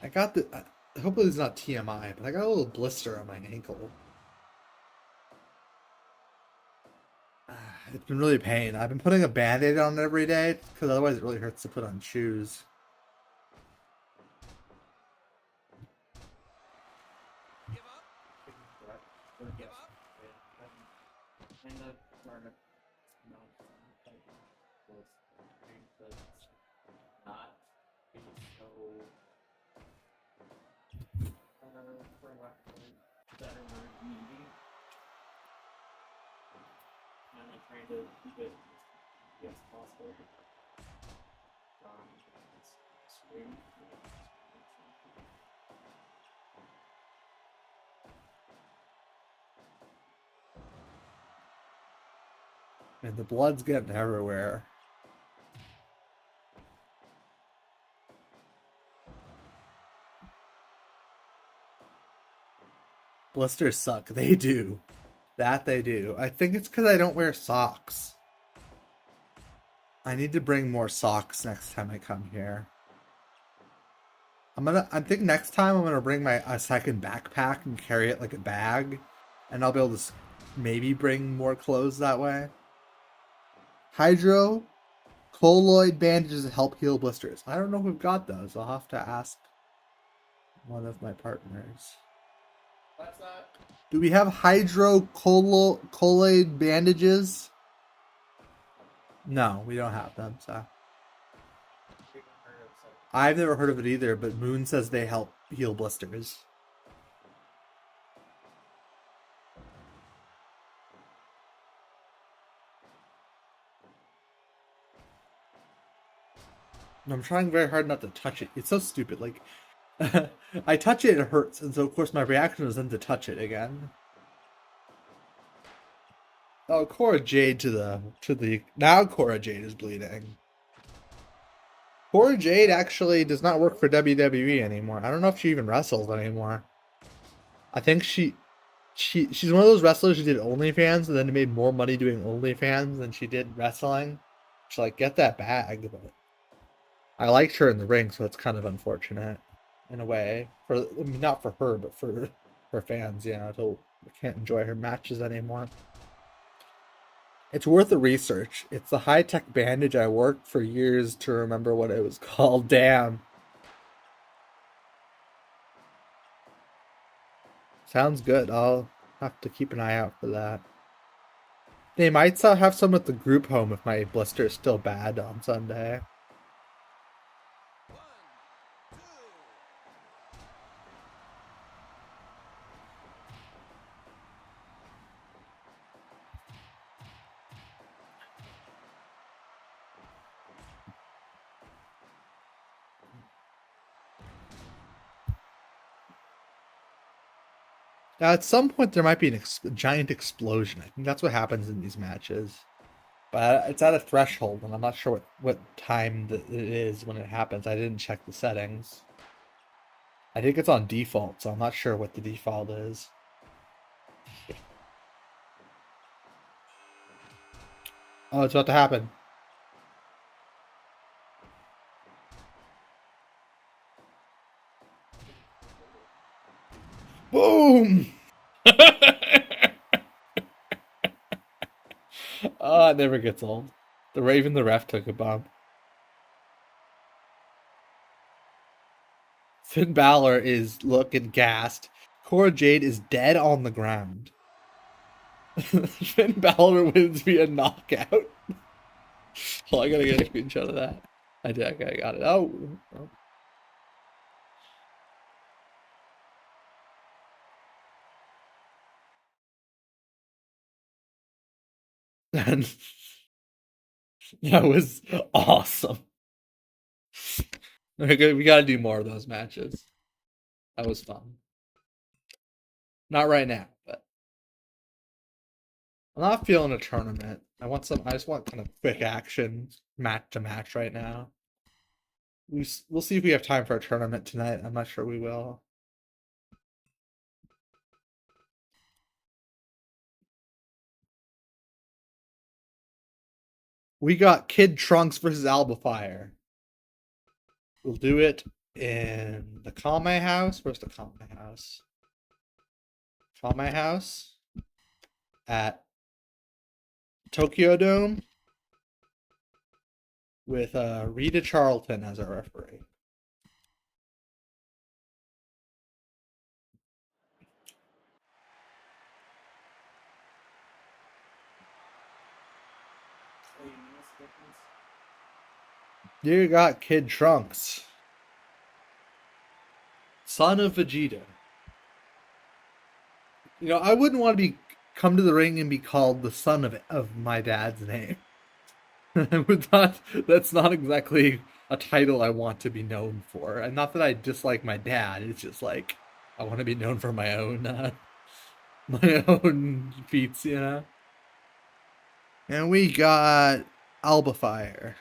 I got the. Hopefully it's not TMI, but I got a little blister on my ankle. It's been really pain. I've been putting a band-aid on it every day because otherwise it really hurts to put on shoes. Kind of sort of not was trying to not be so for lack of a better word needy. And I'm trying to keep it as easy as possible. Swing. And the blood's getting everywhere. Blisters suck. They do. That they do. I think it's because I don't wear socks. I need to bring more socks next time I come here. I think next time I'm gonna bring a second backpack and carry it like a bag, and I'll be able to maybe bring more clothes that way. Hydro colloid bandages help heal blisters. I don't know if we've got those. I'll have to ask one of my partners. What's that? Do we have hydrocolloid bandages? No, we don't have them. So I've never heard of it either, but Moon says they help heal blisters. I'm trying very hard not to touch it. It's so stupid. Like, I touch it, it hurts, and so of course my reaction is then to touch it again. Oh, Cora Jade to the now Cora Jade is bleeding. Cora Jade actually does not work for WWE anymore. I don't know if she even wrestles anymore. I think she's one of those wrestlers who did OnlyFans and then made more money doing OnlyFans than she did wrestling. She's like, get that bag, but I liked her in the ring, so it's kind of unfortunate in a way. I mean, not for her, but for her fans, to I can't enjoy her matches anymore. It's worth the research. It's the high-tech bandage I worked for years to remember what it was called. Damn. Sounds good. I'll have to keep an eye out for that. They might still have some at the group home if my blister is still bad on Sunday. Now, at some point, there might be a giant explosion. I think that's what happens in these matches. But it's at a threshold, and I'm not sure what time it is when it happens. I didn't check the settings. I think it's on default, so I'm not sure what the default is. Oh, it's about to happen. Boom! Oh, it never gets old. Even the ref took a bump. Finn Balor is looking gassed. Cora Jade is dead on the ground. Finn Balor wins via knockout. Well, I gotta get a screenshot of that. I did. Okay, I got it. Oh. And that was awesome. We gotta do more of those matches. That was fun. Not right now, but I'm not feeling a tournament. I just want kind of quick action, match to match right now. We'll see if we have time for a tournament tonight. I'm not sure we will. We got Kid Trunks versus Albafire. We'll do it in the Kame House. Where's the Kame House? Kame House at Tokyo Dome with Rita Charlton as our referee. You got Kid Trunks, son of Vegeta. I wouldn't want to come to the ring and be called the son of my dad's name. I would not. That's not exactly a title I want to be known for. And not that I dislike my dad. It's just like I want to be known for my own my own feats. And we got Albafire,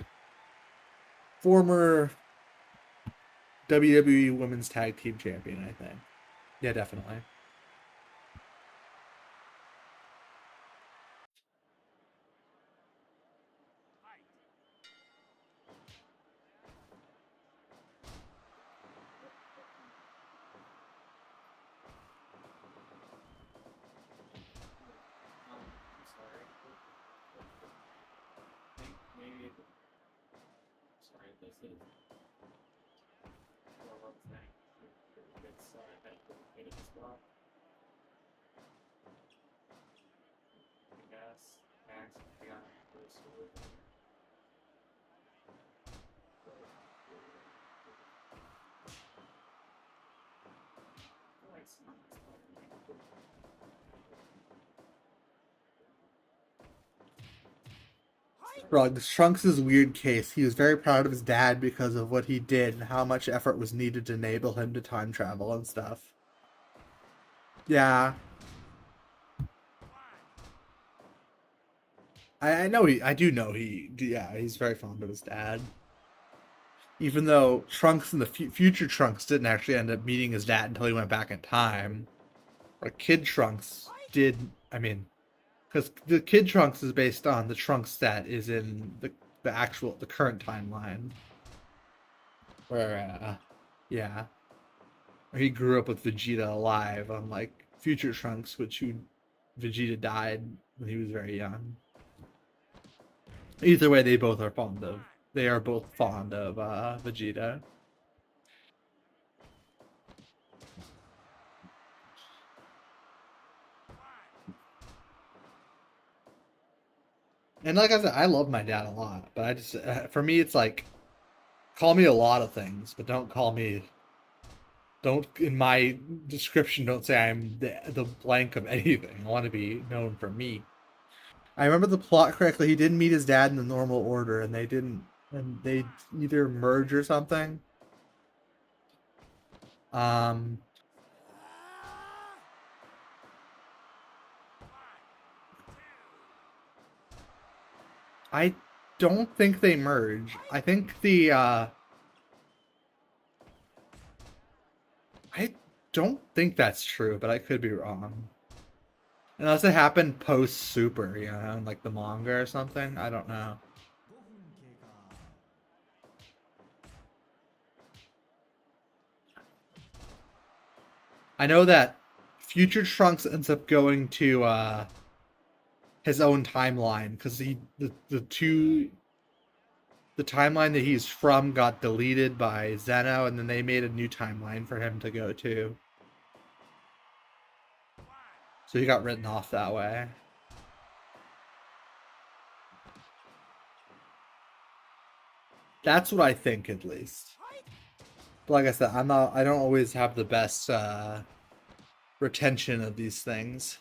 former WWE Women's Tag Team Champion, I think. Yeah, definitely. I'm sorry. Maybe. Sorry, this is. Well, what's that? It's at the spot. Trunks' weird case. He was very proud of his dad because of what he did and how much effort was needed to enable him to time travel and stuff. Yeah, I know I do know yeah, he's very fond of his dad. Even though Trunks and the future Trunks didn't actually end up meeting his dad until he went back in time. Or Kid Trunks did, I mean, because the Kid Trunks is based on the Trunks that is in the current timeline. Where, yeah. Where he grew up with Vegeta alive, unlike future Trunks, Vegeta died when he was very young. Either way, they are both fond of Vegeta. And like I said, I love my dad a lot, but I just for me it's like call me a lot of things, but don't in my description don't say I'm the blank of anything. I want to be known for me. I remember the plot correctly. He didn't meet his dad in the normal order, and they either merge or something. Um, I don't think they merge. I don't think that's true, but I could be wrong. Unless it happened post Super, in like the manga or something. I don't know. I know that Future Trunks ends up going to his own timeline because the timeline that he's from got deleted by Zeno, and then they made a new timeline for him to go to. So he got written off that way. That's what I think, at least. But like I said, I don't always have the best retention of these things.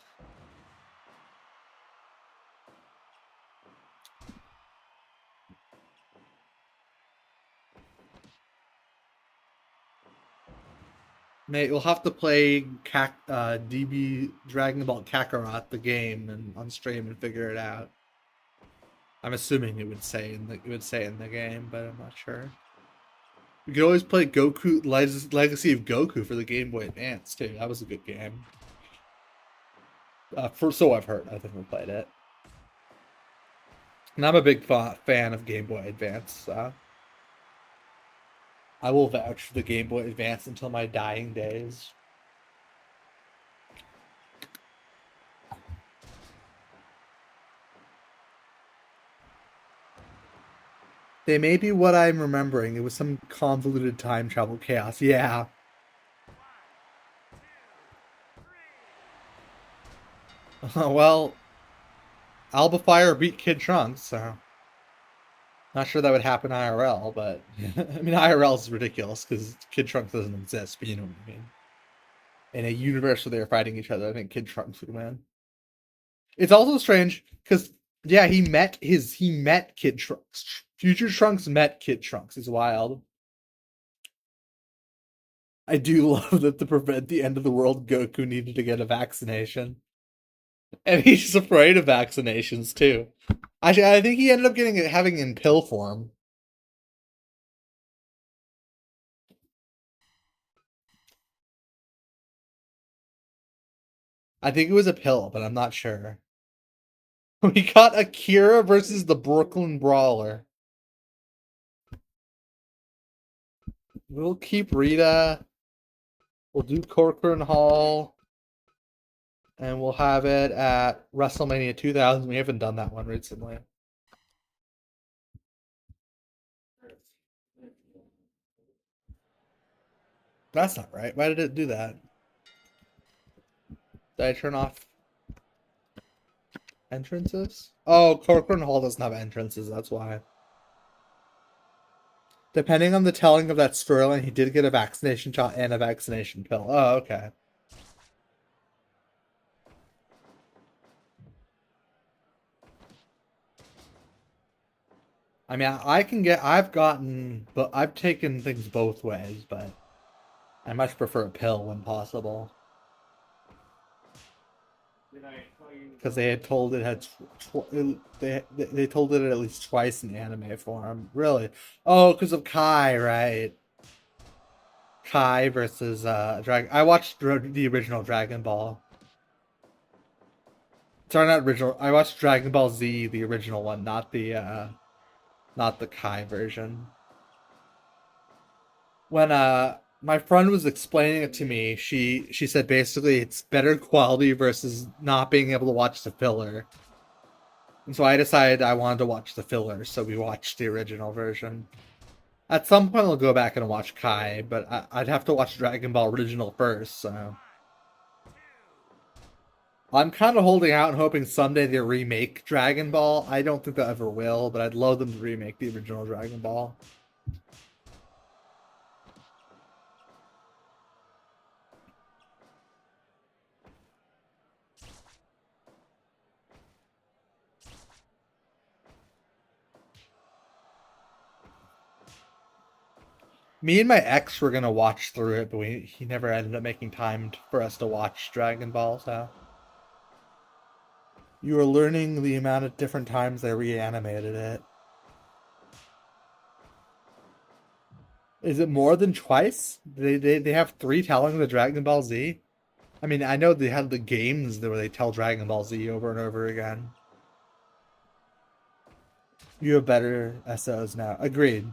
Mate, you'll have to play DB Dragon Ball Kakarot the game and on stream and figure it out. I'm assuming it would say in the game, but I'm not sure. You could always play Legacy of Goku for the Game Boy Advance too. That was a good game. So I've heard. I think we played it, and I'm a big fan of Game Boy Advance. So I will vouch for the Game Boy Advance until my dying days. They may be what I'm remembering. It was some convoluted time travel chaos. Yeah. Well, Alba Fire beat Kid Trunks, so not sure that would happen IRL, but I mean IRL is ridiculous because Kid Trunks doesn't exist, but you know what I mean. In a universe where they're fighting each other, I think Kid Trunks would win. It's also strange because yeah, he met Kid Trunks. Future Trunks met Kid Trunks. It's wild. I do love that to prevent the end of the world, Goku needed to get a vaccination. And he's afraid of vaccinations too. Actually, I think he ended up having it in pill form. I think it was a pill, but I'm not sure. We got Akira versus the Brooklyn Brawler. We'll keep Rita. We'll do Corcoran Hall. And we'll have it at WrestleMania 2000. We haven't done that one recently. That's not right. Why did it do that? Did I turn off entrances? Oh, Corcoran Hall doesn't have entrances. That's why. Depending on the telling of that storyline, he did get a vaccination shot and a vaccination pill. Oh, okay. I mean, I can get. I've gotten, but I've taken things both ways, but I much prefer a pill when possible. Did I tell you? Because they had told it had they told it at least twice in anime form. Really? Oh, because of Kai, right? Kai versus Dragon. I watched the original Dragon Ball. Sorry, not original. I watched Dragon Ball Z, the original one, not the Kai version. When my friend was explaining it to me, she said basically it's better quality versus not being able to watch the filler. And so I decided I wanted to watch the filler, so we watched the original version. At some point, I'll go back and watch Kai, but I'd have to watch Dragon Ball original first. So I'm kind of holding out and hoping someday they remake Dragon Ball. I don't think they ever will, but I'd love them to remake the original Dragon Ball. Me and my ex were gonna watch through it, but he never ended up making time for us to watch Dragon Ball. So you were learning the amount of different times they reanimated it. Is it more than twice? They have three telling the Dragon Ball Z. I mean, I know they had the games where they tell Dragon Ball Z over and over again. You have better SOs now. Agreed.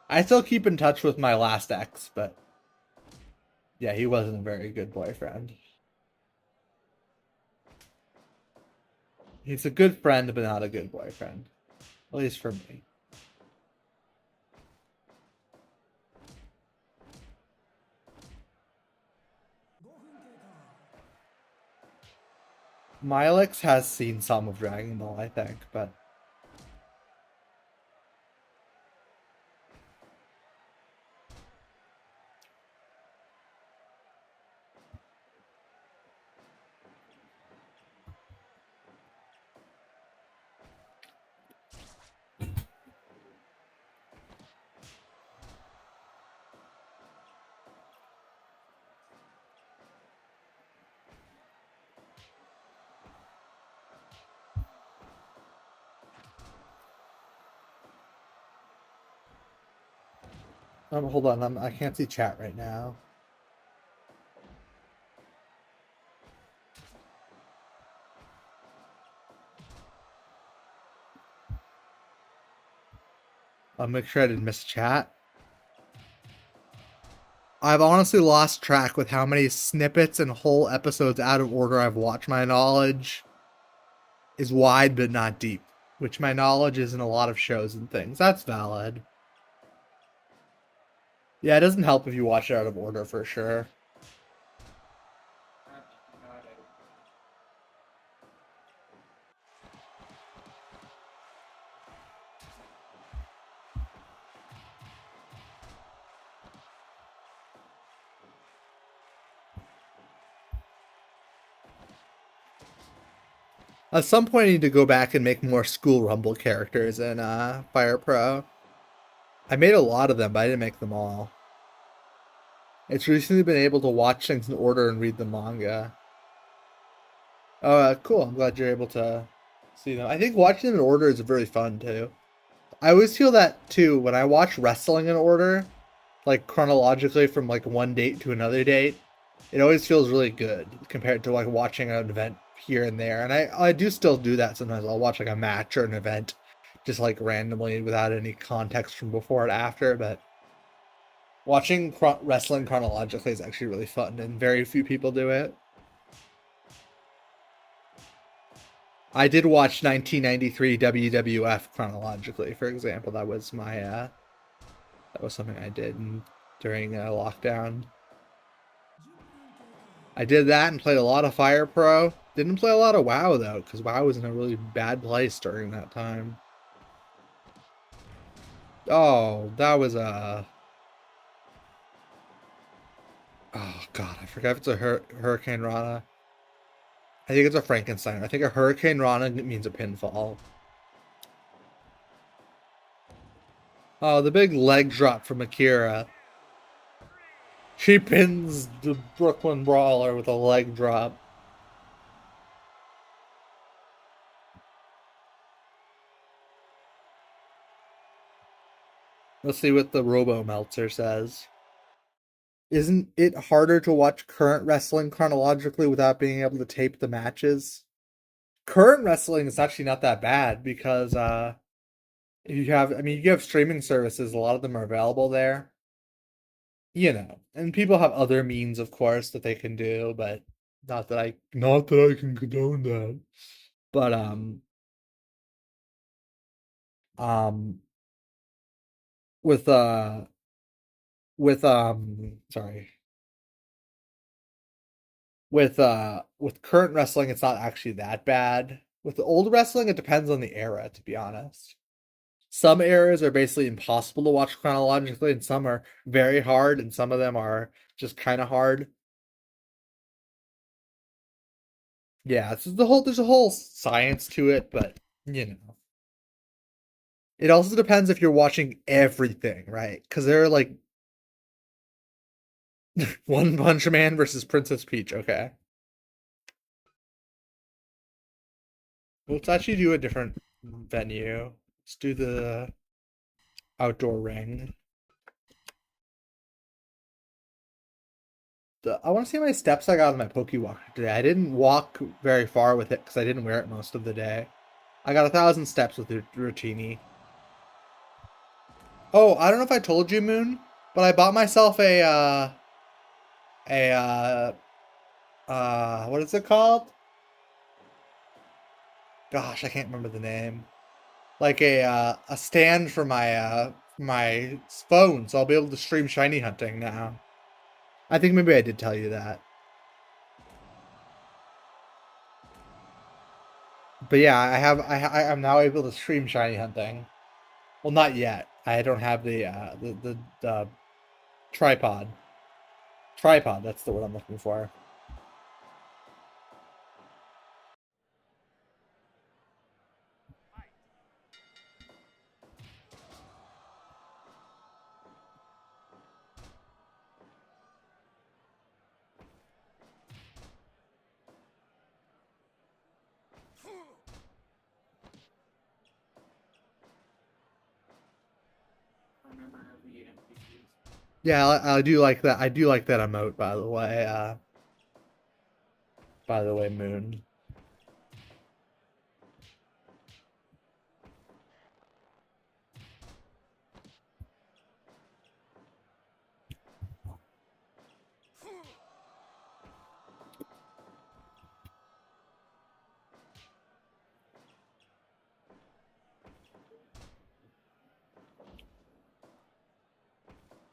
I still keep in touch with my last ex, but yeah, he wasn't a very good boyfriend. He's a good friend, but not a good boyfriend. At least for me. Milex has seen some of Dragon Ball, I think, but hold on, I can't see chat right now. I'll make sure I didn't miss chat. I've honestly lost track with how many snippets and whole episodes out of order I've watched. My knowledge is wide but not deep, which my knowledge is in a lot of shows and things. That's valid. Yeah, it doesn't help if you watch it out of order for sure. At some point, I need to go back and make more School Rumble characters in Fire Pro. I made a lot of them, but I didn't make them all. It's recently been able to watch things in order and read the manga. Oh, cool. I'm glad you're able to see them. I think watching them in order is really fun, too. I always feel that, too, when I watch wrestling in order, like chronologically from like one date to another date, it always feels really good compared to like watching an event here and there. And I do still do that sometimes. I'll watch like a match or an event just like randomly without any context from before and after. But watching wrestling chronologically is actually really fun, and very few people do it. I did watch 1993 WWF chronologically, for example. That was my that was something I did during lockdown. I did that and played a lot of Fire Pro. Didn't play a lot of WoW though, because WoW was in a really bad place during that time. Oh, that was a. Oh god, I forgot if it's a Hurricane Rana. I think it's a Frankenstein. I think a Hurricane Rana means a pinfall. Oh, the big leg drop from Akira. She pins the Brooklyn Brawler with a leg drop. Let's see what the Robo Meltzer says. Isn't it harder to watch current wrestling chronologically without being able to tape the matches? Current wrestling is actually not that bad because you have streaming services, a lot of them are available there. And people have other means, of course, that they can do, but not that I can condone that. But um with with sorry. With current wrestling it's not actually that bad. With the old wrestling it depends on the era, to be honest. Some eras are basically impossible to watch chronologically and some are very hard and some of them are just kind of hard. Yeah, there's a whole science to it, but you know. It also depends if you're watching everything, right? Because there are like One Punch Man versus Princess Peach. Okay, let's actually do a different venue. Let's do the outdoor ring. I want to see how many steps I got on my Pokewalker today. I didn't walk very far with it because I didn't wear it most of the day. I got 1,000 steps with the Rotini. Oh, I don't know if I told you, Moon, but I bought myself a what is it called? Gosh, I can't remember the name. Like a stand for my phone, so I'll be able to stream shiny hunting now. I think maybe I did tell you that. But yeah, I'm now able to stream shiny hunting. Well, not yet. I don't have the tripod. Tripod, that's the word I'm looking for. Remember the NPCs. Yeah, I do like that. I do like that emote, by the way, Moon.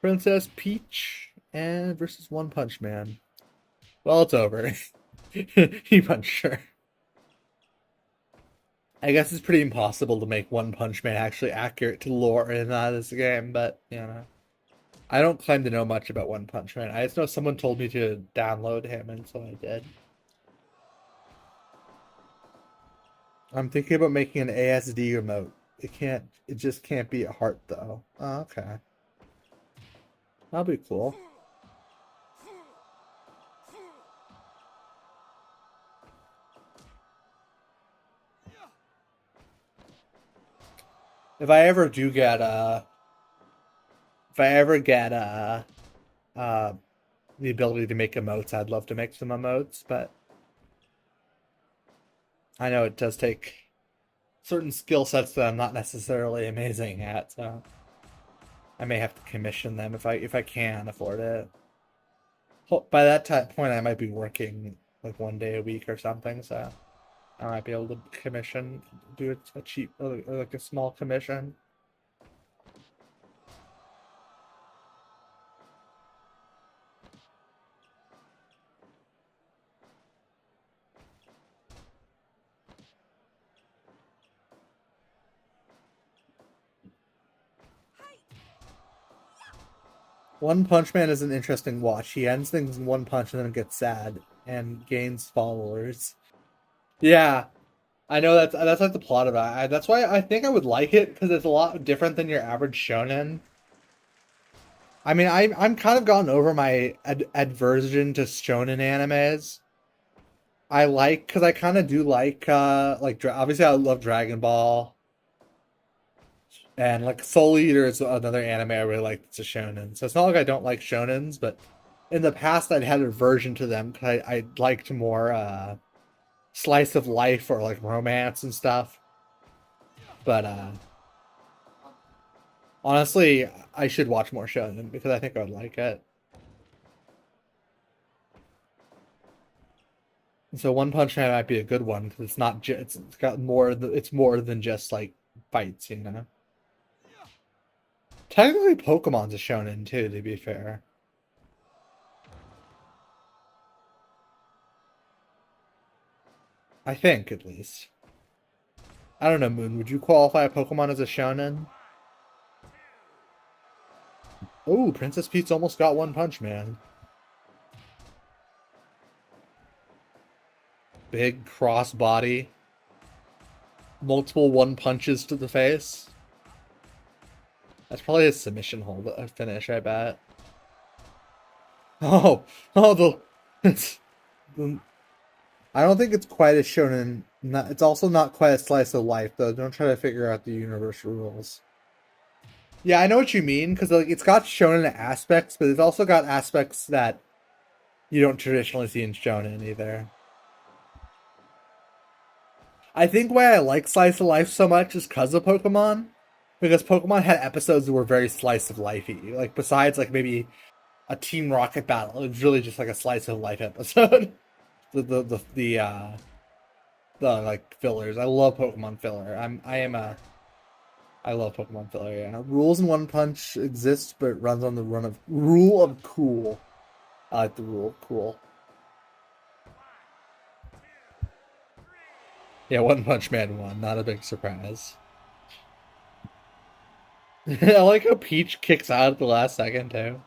Princess Peach and versus One Punch Man. Well, it's over. He punched her. I guess it's pretty impossible to make One Punch Man actually accurate to lore in this game, but I don't claim to know much about One Punch Man. I just know someone told me to download him, and so I did. I'm thinking about making an ASD remote. It just can't be a heart though. Oh, okay. That'll be cool. If I ever do get if I ever get uh the ability to make emotes, I'd love to make some emotes, but I know it does take certain skill sets that I'm not necessarily amazing at, so I may have to commission them if I can afford it. By that point, I might be working like 1 day a week or something, so I might be able to do a cheap, like a small commission. One Punch Man is an interesting watch. He ends things in one punch and then gets sad and gains followers. Yeah, I know that's like the plot of it. That's why I think I would like it because it's a lot different than your average shonen. I mean, I'm kind of gotten over my aversion to shonen animes. I like because I kind of do like obviously I love Dragon Ball and like Soul Eater is another anime I really like. It's a shonen, so it's not like I don't like shonens, but in the past I'd had aversion to them because I liked more slice of life or like romance and stuff. But honestly, I should watch more shonen because I think I would like it. So One Punch Man might be a good one because it's not just it's got more it's more than just like fights, you know. Technically, Pokemon's a shonen too, to be fair. I think at least. I don't know, Moon. Would you qualify Pokemon as a shonen? Oh, Princess Peach almost got One Punch Man. Big cross body, multiple one punches to the face. That's probably a submission hold finish, I bet. Oh, oh, the I don't think it's quite a shonen. Not, it's also not quite a slice of life, though. Don't try to figure out the universe rules. Yeah, I know what you mean because like it's got shonen aspects, but it's also got aspects that you don't traditionally see in shonen either. I think why I like slice of life so much is because of Pokemon, because Pokemon had episodes that were very slice of lifey. Like besides like maybe a Team Rocket battle, it was really just like a slice of life episode. The like fillers. I love Pokemon filler. I love Pokemon filler. Yeah, rules in One Punch exists, but it runs on the rule of cool. I like the rule of cool. Yeah, One Punch Man won. Not a big surprise. I like how Peach kicks out at the last second too.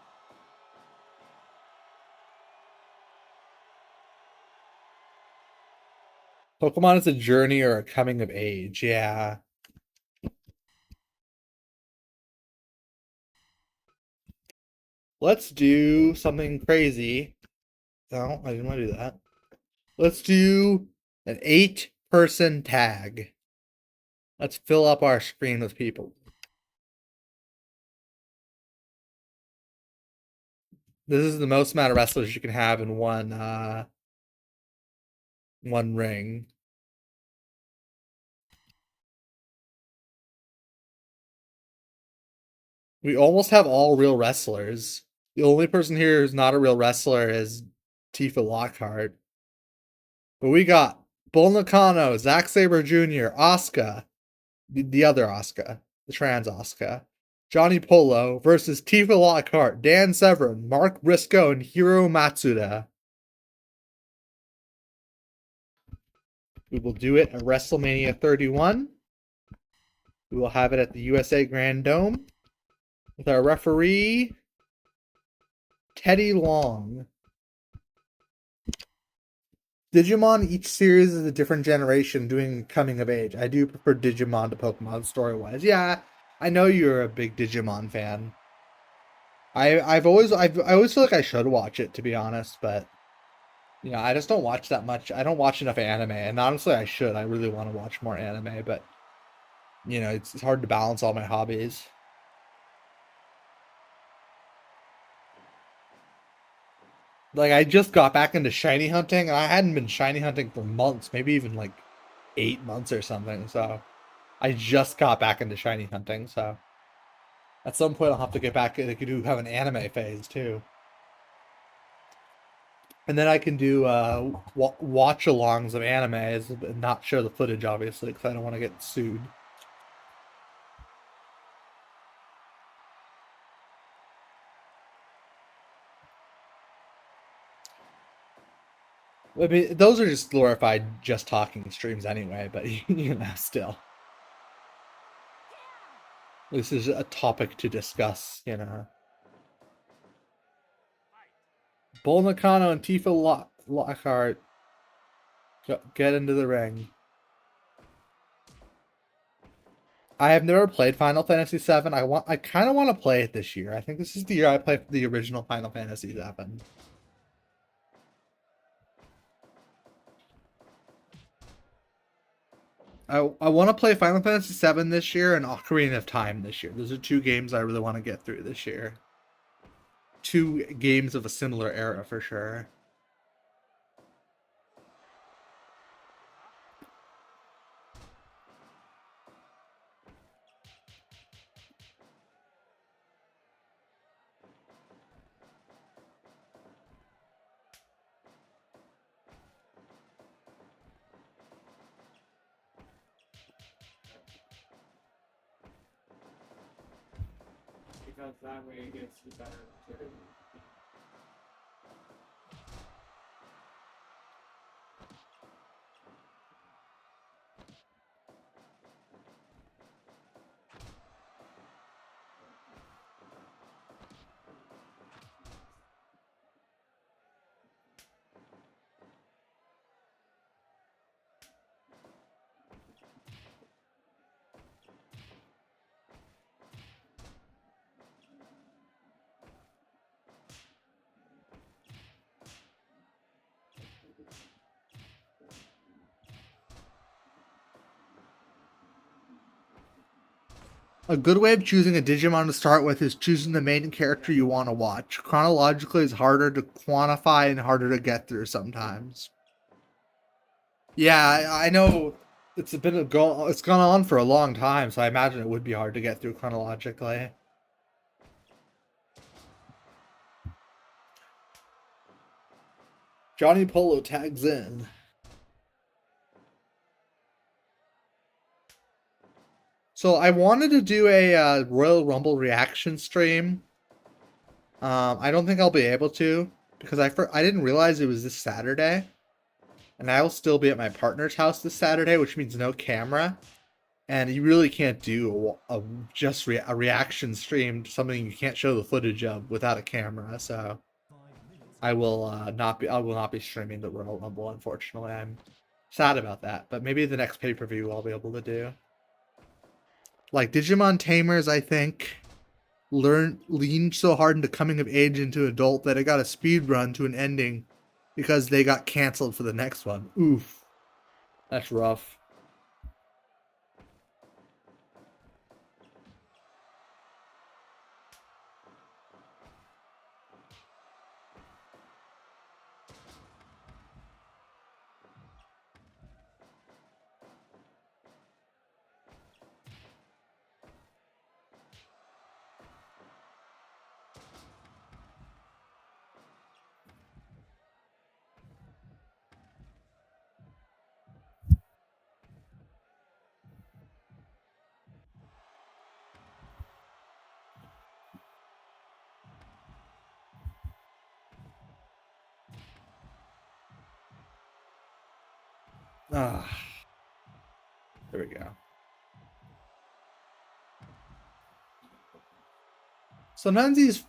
Pokemon is a journey or a coming of age. Yeah. Let's do something crazy. No, I didn't want to do that. Let's do an 8-person tag. Let's fill up our screen with people. This is the most amount of wrestlers you can have in one ring. We almost have all real wrestlers. The only person here who's not a real wrestler is Tifa Lockhart. But we got Bull Nakano, Zack Sabre Jr., Asuka, the other Asuka, the trans Asuka, Johnny Polo versus Tifa Lockhart, Dan Severn, Mark Briscoe, and Hiro Matsuda. We will do it at WrestleMania 31. We will have it at the USA Grand Dome with our referee, Teddy Long. Digimon, each series is a different generation doing coming of age. I do prefer Digimon to Pokemon story wise. Yeah, I know you're a big Digimon fan. I always feel like I should watch it to be honest, but I just don't watch that much. I don't watch enough anime, and honestly, I should. I really want to watch more anime, but it's hard to balance all my hobbies. Like I just got back into shiny hunting, and I hadn't been shiny hunting for months, maybe even like 8 months or something. So I just got back into shiny hunting. So at some point, I'll have to get back. I could do have an anime phase too, and then I can do watch-alongs of animes, but not show the footage, obviously, because I don't want to get sued. I mean, those are just glorified just talking streams anyway, but still. This is a topic to discuss. Bull Nakano and Tifa Lockhart. Get into the ring. I have never played Final Fantasy VII. I kind of want to play it this year. I think this is the year I play the original Final Fantasy VII. I want to play Final Fantasy VII this year and Ocarina of Time this year. Those are two games I really want to get through this year. Two games of a similar era for sure. Because that way it gets you better material. A good way of choosing a Digimon to start with is choosing the main character you want to watch. Chronologically, it's harder to quantify and harder to get through sometimes. Yeah, I know it's it's gone on for a long time, so I imagine it would be hard to get through chronologically. Johnny Polo tags in. So I wanted to do a Royal Rumble reaction stream. I don't think I'll be able to because I didn't realize it was this Saturday, and I will still be at my partner's house this Saturday, which means no camera. And you really can't do a reaction stream to something you can't show the footage of without a camera. So I will not be streaming the Royal Rumble. Unfortunately, I'm sad about that. But maybe the next pay-per-view I'll be able to do. Like Digimon Tamers, I think leaned so hard into coming of age into adult that it got a speed run to an ending because they got canceled for the next one. Oof, that's rough. Ah, there we go. Sometimes these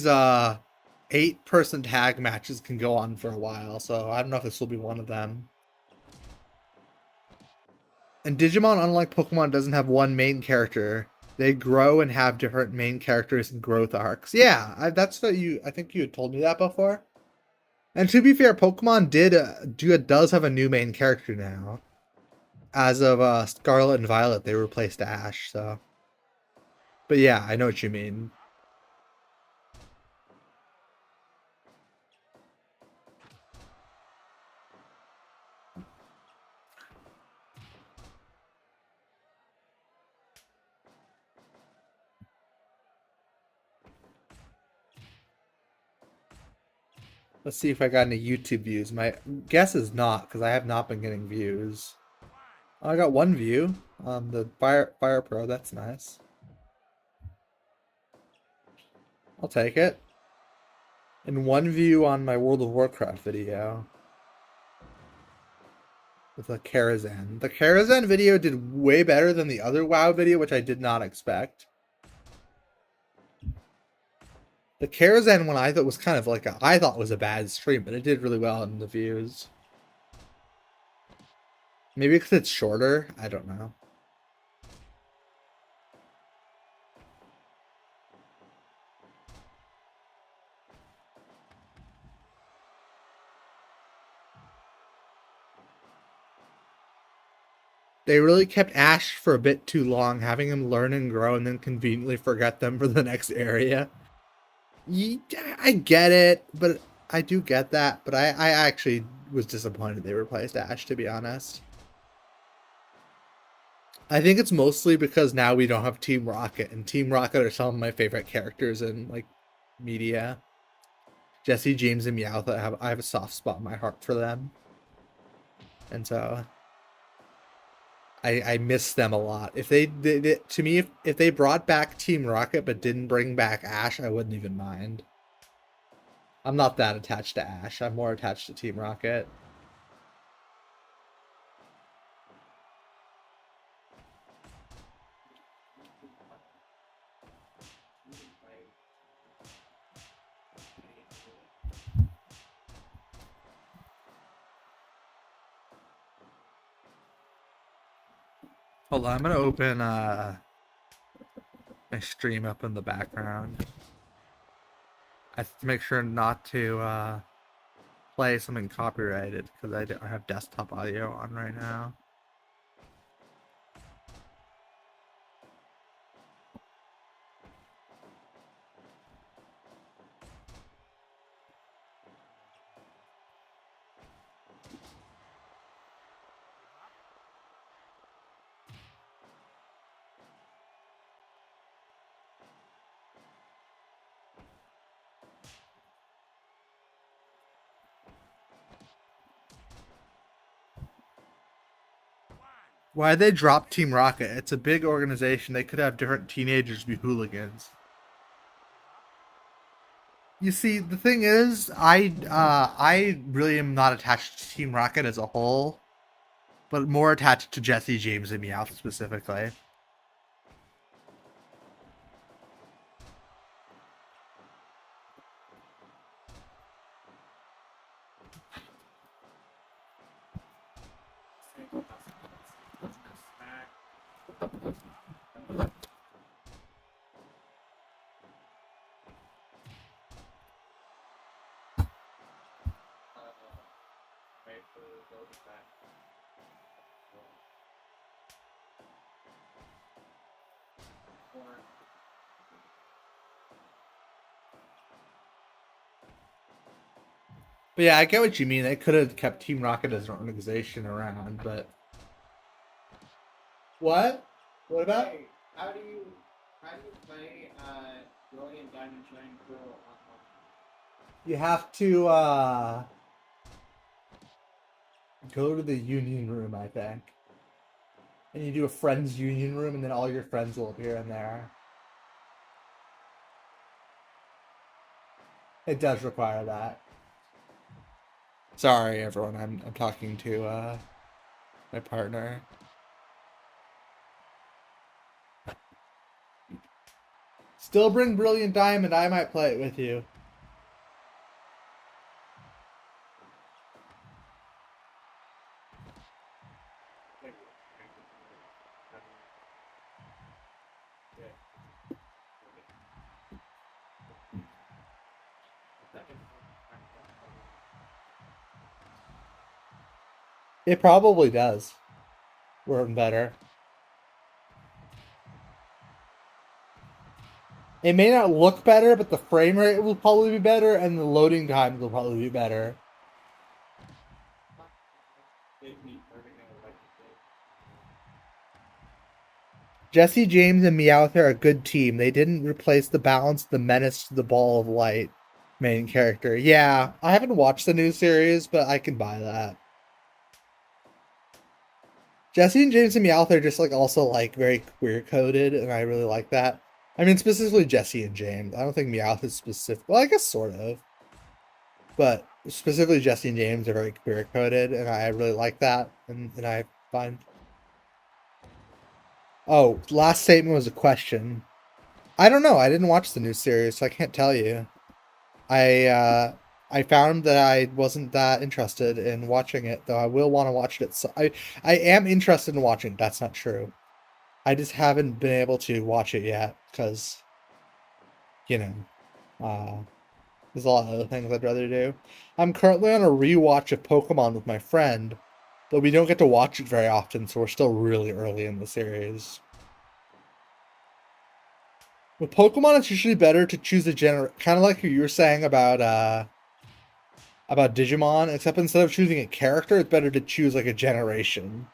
8-person tag matches can go on for a while, so I don't know if this will be one of them. And Digimon, unlike Pokemon, doesn't have one main character. They grow and have different main characters and growth arcs. Yeah, that's what I think you had told me that before. And to be fair, Pokemon does have a new main character now. As of Scarlet and Violet, they replaced Ash. So, but yeah, I know what you mean. Let's see if I got any YouTube views. My guess is not, because I have not been getting views. Oh, I got one view on the Fire Pro. That's nice. I'll take it. And one view on my World of Warcraft video. With a Karazhan. The Karazhan video did way better than the other WoW video, which I did not expect. The Karazhan one I thought was kind of like I thought was a bad stream, but it did really well in the views. Maybe because it's shorter. I don't know. They really kept Ash for a bit too long, having him learn and grow and then conveniently forget them for the next area. I get it, but I do get that. But I actually was disappointed they replaced Ash, to be honest. I think it's mostly because now we don't have Team Rocket, and Team Rocket are some of my favorite characters in like media. Jesse, James, and Meowth, I have a soft spot in my heart for them, and so I miss them a lot. If they did to me, if they brought back Team Rocket but didn't bring back Ash, I wouldn't even mind. I'm not that attached to Ash. I'm more attached to Team Rocket. Hold on, I'm gonna open my stream up in the background. I have to make sure not to play something copyrighted because I don't have desktop audio on right now. Why they drop Team Rocket? It's a big organization. They could have different teenagers be hooligans. You see, the thing is, I really am not attached to Team Rocket as a whole, but more attached to Jesse, James, and Meowth specifically. But yeah, I get what you mean. They could have kept Team Rocket as an organization around, but what? What about? Hey, how do you play Brilliant Diamond Shine Pearl online? You have to go to the union room, I think. And you do a friends union room, and then all your friends will appear in there. It does require that. Sorry, everyone. I'm talking to my partner. Still bring Brilliant Diamond. I might play it with you. It probably does. Work better. It may not look better, but the frame rate will probably be better, and the loading times will probably be better. Jesse James and Meowth are a good team. They didn't replace the balance, the menace to the ball of light main character. Yeah, I haven't watched the new series, but I can buy that. Jesse and James and Meowth are just like also like very queer coded, and I really like that. I mean, specifically Jesse and James. I don't think Meowth is specific. Well, I guess sort of, but specifically Jesse and James are very queer coded, and I really like that. And I find. Oh, last statement was a question. I don't know. I didn't watch the new series, so I can't tell you. I I found that I wasn't that interested in watching it, though I will want to watch it. So I am interested in watching it. That's not true. I just haven't been able to watch it yet because, you know, there's a lot of other things I'd rather do. I'm currently on a rewatch of Pokemon with my friend, but we don't get to watch it very often, so we're still really early in the series. With Pokemon, it's usually better to choose a kind of like you were saying about Digimon, except instead of choosing a character, it's better to choose like a generation.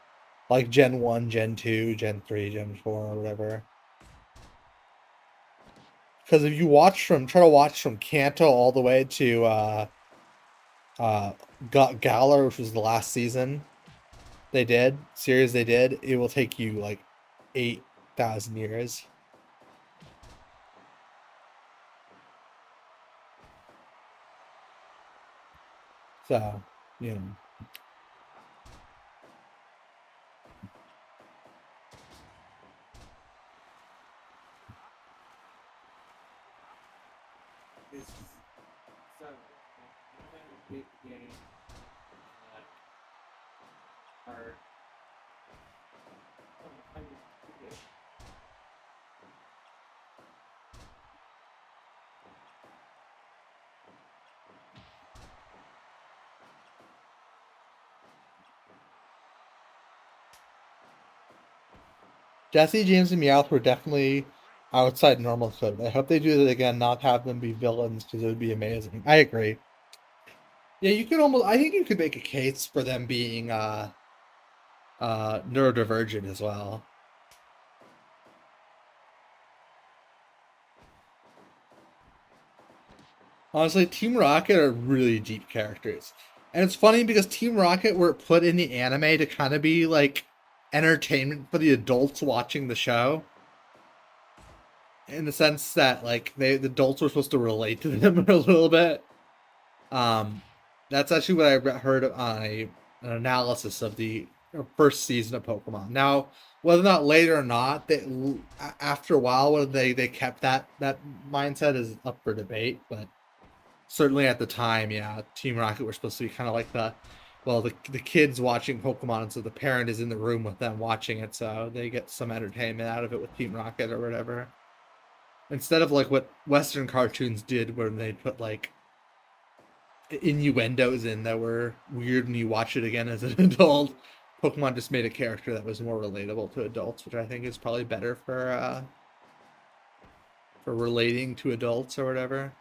Like Gen 1, Gen 2, Gen 3, Gen 4, or whatever. Because if you try to watch from Kanto all the way to uh, Galar, which was the last series they did, it will take you like 8,000 years. So, you know. This so a big game that are I mean, Jesse, James, and Meowth were definitely outside normal code. I hope they do that again, not have them be villains, because it would be amazing. I agree. Yeah, you could almost. I think you could make a case for them being neurodivergent as well. Honestly, Team Rocket are really deep characters, and it's funny because Team Rocket were put in the anime to kind of be like entertainment for the adults watching the show, in the sense that like the adults were supposed to relate to them a little bit. Um, that's actually what I heard on an analysis of the first season of Pokemon. Now, whether or not later or not, after a while, whether they kept that mindset is up for debate. But certainly at the time, yeah, Team Rocket were supposed to be kind of like the kids watching Pokemon, so the parent is in the room with them watching it, so they get some entertainment out of it with Team Rocket or whatever. Instead of like what Western cartoons did, where they put like innuendos in that were weird when you watch it again as an adult. Pokemon just made a character that was more relatable to adults, which I think is probably better for relating to adults or whatever.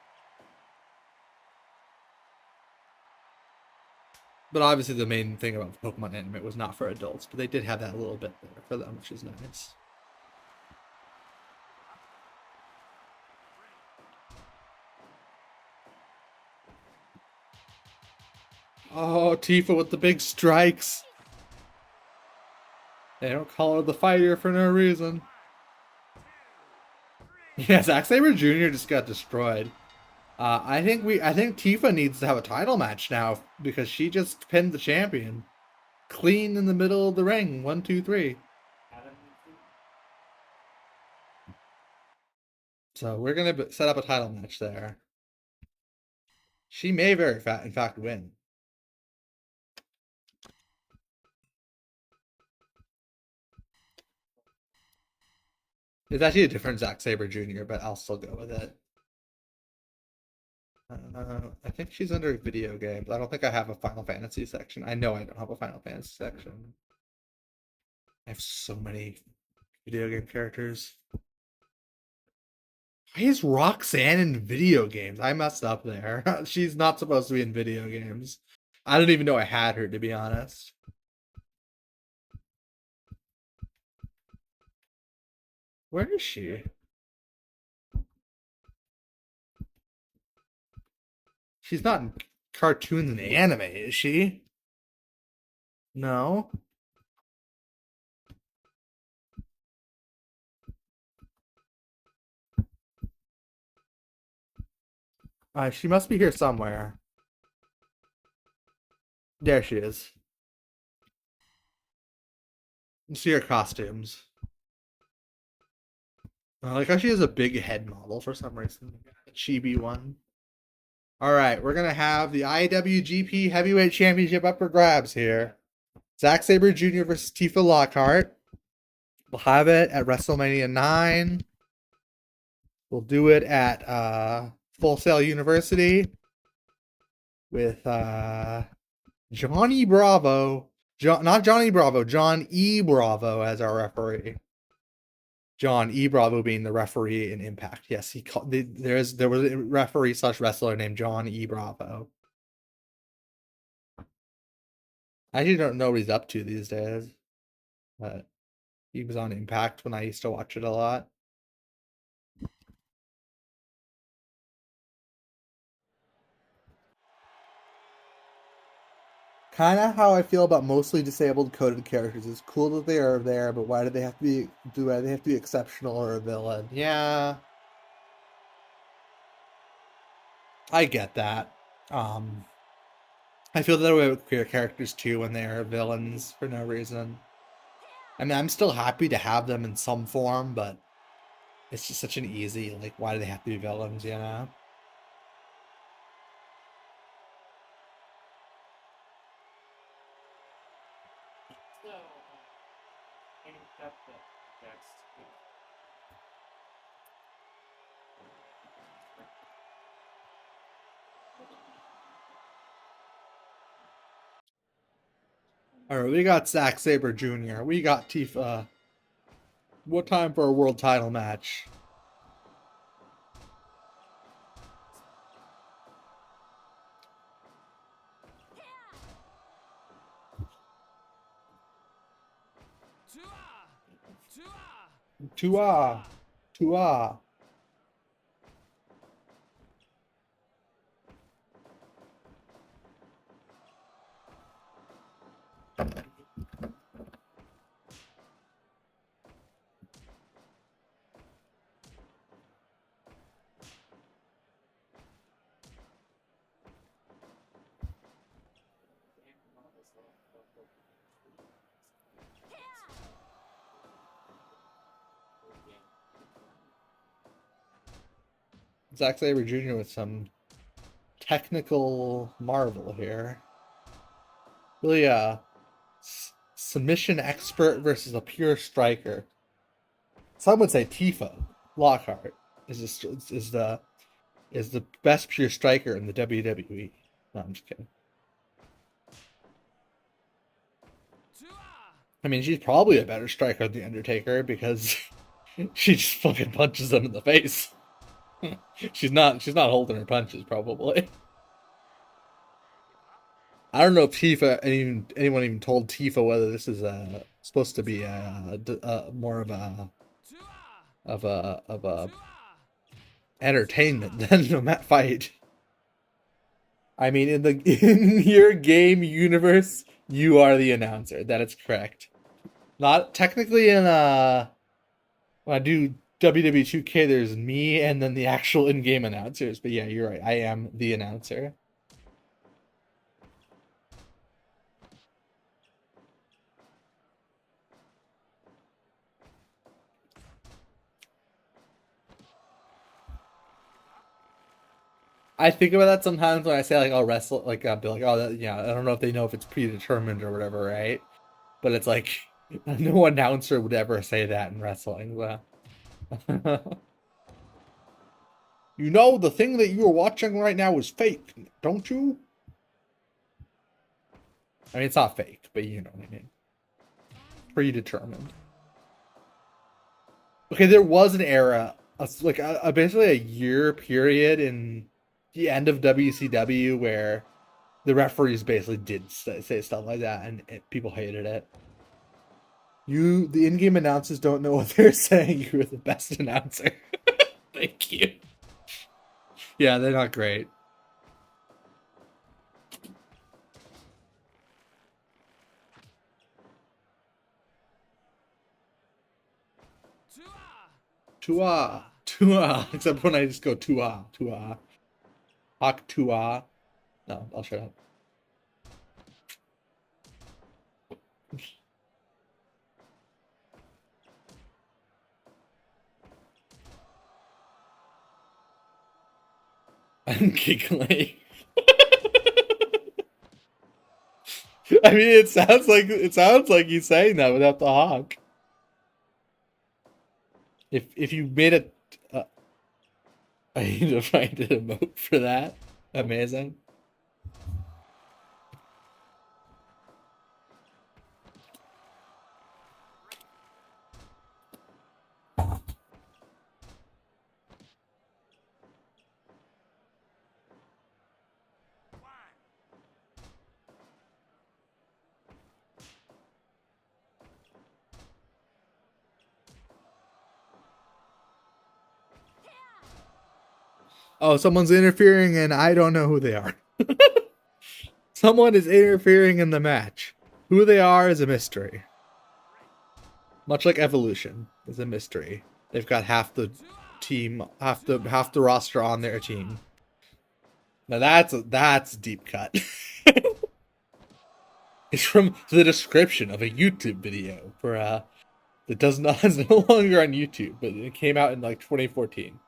But obviously, the main thing about the Pokemon anime was not for adults, but they did have that little bit there for them, which is nice. Oh, Tifa with the big strikes. They don't call her the fighter for no reason. Yeah, Zack Saber Jr. just got destroyed. I think Tifa needs to have a title match now because she just pinned the champion clean in the middle of the ring. 1, 2, 3. Adam, So we're gonna set up a title match there. She may in fact win. It's actually a different Zack Saber Jr., but I'll still go with it. I think she's under video games. I don't think I have a Final Fantasy section. I know I don't have a Final Fantasy section. I have so many video game characters. Why is Roxanne in video games? I messed up there. She's not supposed to be in video games. I didn't even know I had her, to be honest. Where is she? She's not in cartoons and anime, is she? No. She must be here somewhere. There she is. Let's see her costumes. I like how she has a big head model for some reason. A chibi one. All right, we're gonna have the IWGP Heavyweight Championship up for grabs here. Zack Sabre Jr. versus Tifa Lockhart. We'll have it at WrestleMania 9. We'll do it at Full Sail University with Johnny Bravo. Not Johnny Bravo, John E. Bravo as our referee. John E. Bravo being the referee in Impact. Yes, there was a referee / wrestler named John E. Bravo. I actually don't know what he's up to these days, but he was on Impact when I used to watch it a lot. Kind of how I feel about mostly disabled coded characters. It's cool that they are there, but why do they have to be? Why do they have to be exceptional or a villain? Yeah, I get that. I feel that way with queer characters too when they are villains for no reason. I mean, I'm still happy to have them in some form, but it's just such an easy, like, why do they have to be villains, you know? So, any depth next. All right, we got Zack Sabre Jr. We got Tifa. What time for a world title match? Tua, Tua. Zack Sabre Jr. with some technical marvel here. Really, submission expert versus a pure striker. Some would say Tifa Lockhart is the best pure striker in the WWE. No, I'm just kidding. I mean, she's probably a better striker than the Undertaker because she just fucking punches them in the face. she's not holding her punches probably. I don't know if anyone even told Tifa whether this is supposed to be more of a entertainment than a mat fight. I mean, in your game universe, you are the announcer. That is correct. Not technically in when I do WWE 2K, there's me and then the actual in-game announcers. But yeah, you're right. I am the announcer. I think about that sometimes when I say like I'll wrestle, like I'll be like, oh, yeah, I don't know if they know if it's predetermined or whatever, right? But it's like no announcer would ever say that in wrestling. So. You know the thing that you're watching right now is fake, don't you? I mean, it's not fake, but you know what I mean. Predetermined. Okay, there was an era, like basically a year period in the end of WCW where the referees basically did say stuff like that, and people hated it. The in-game announcers don't know what they're saying. You're the best announcer. Thank you. Yeah, they're not great. Tua, Tua. Except when I just go Tua, Tua. Hawk Tua. No, I'll shut up. I'm giggling. I mean, it sounds like he's saying that without the honk. If you made it, I need to find an emote for that. Amazing. Oh, someone's interfering, and I don't know who they are. Someone is interfering in the match. Who they are is a mystery. Much like Evolution is a mystery. They've got half the team, half the roster on their team. Now that's a deep cut. It's from the description of a YouTube video for that does not is no longer on YouTube, but it came out in like 2014.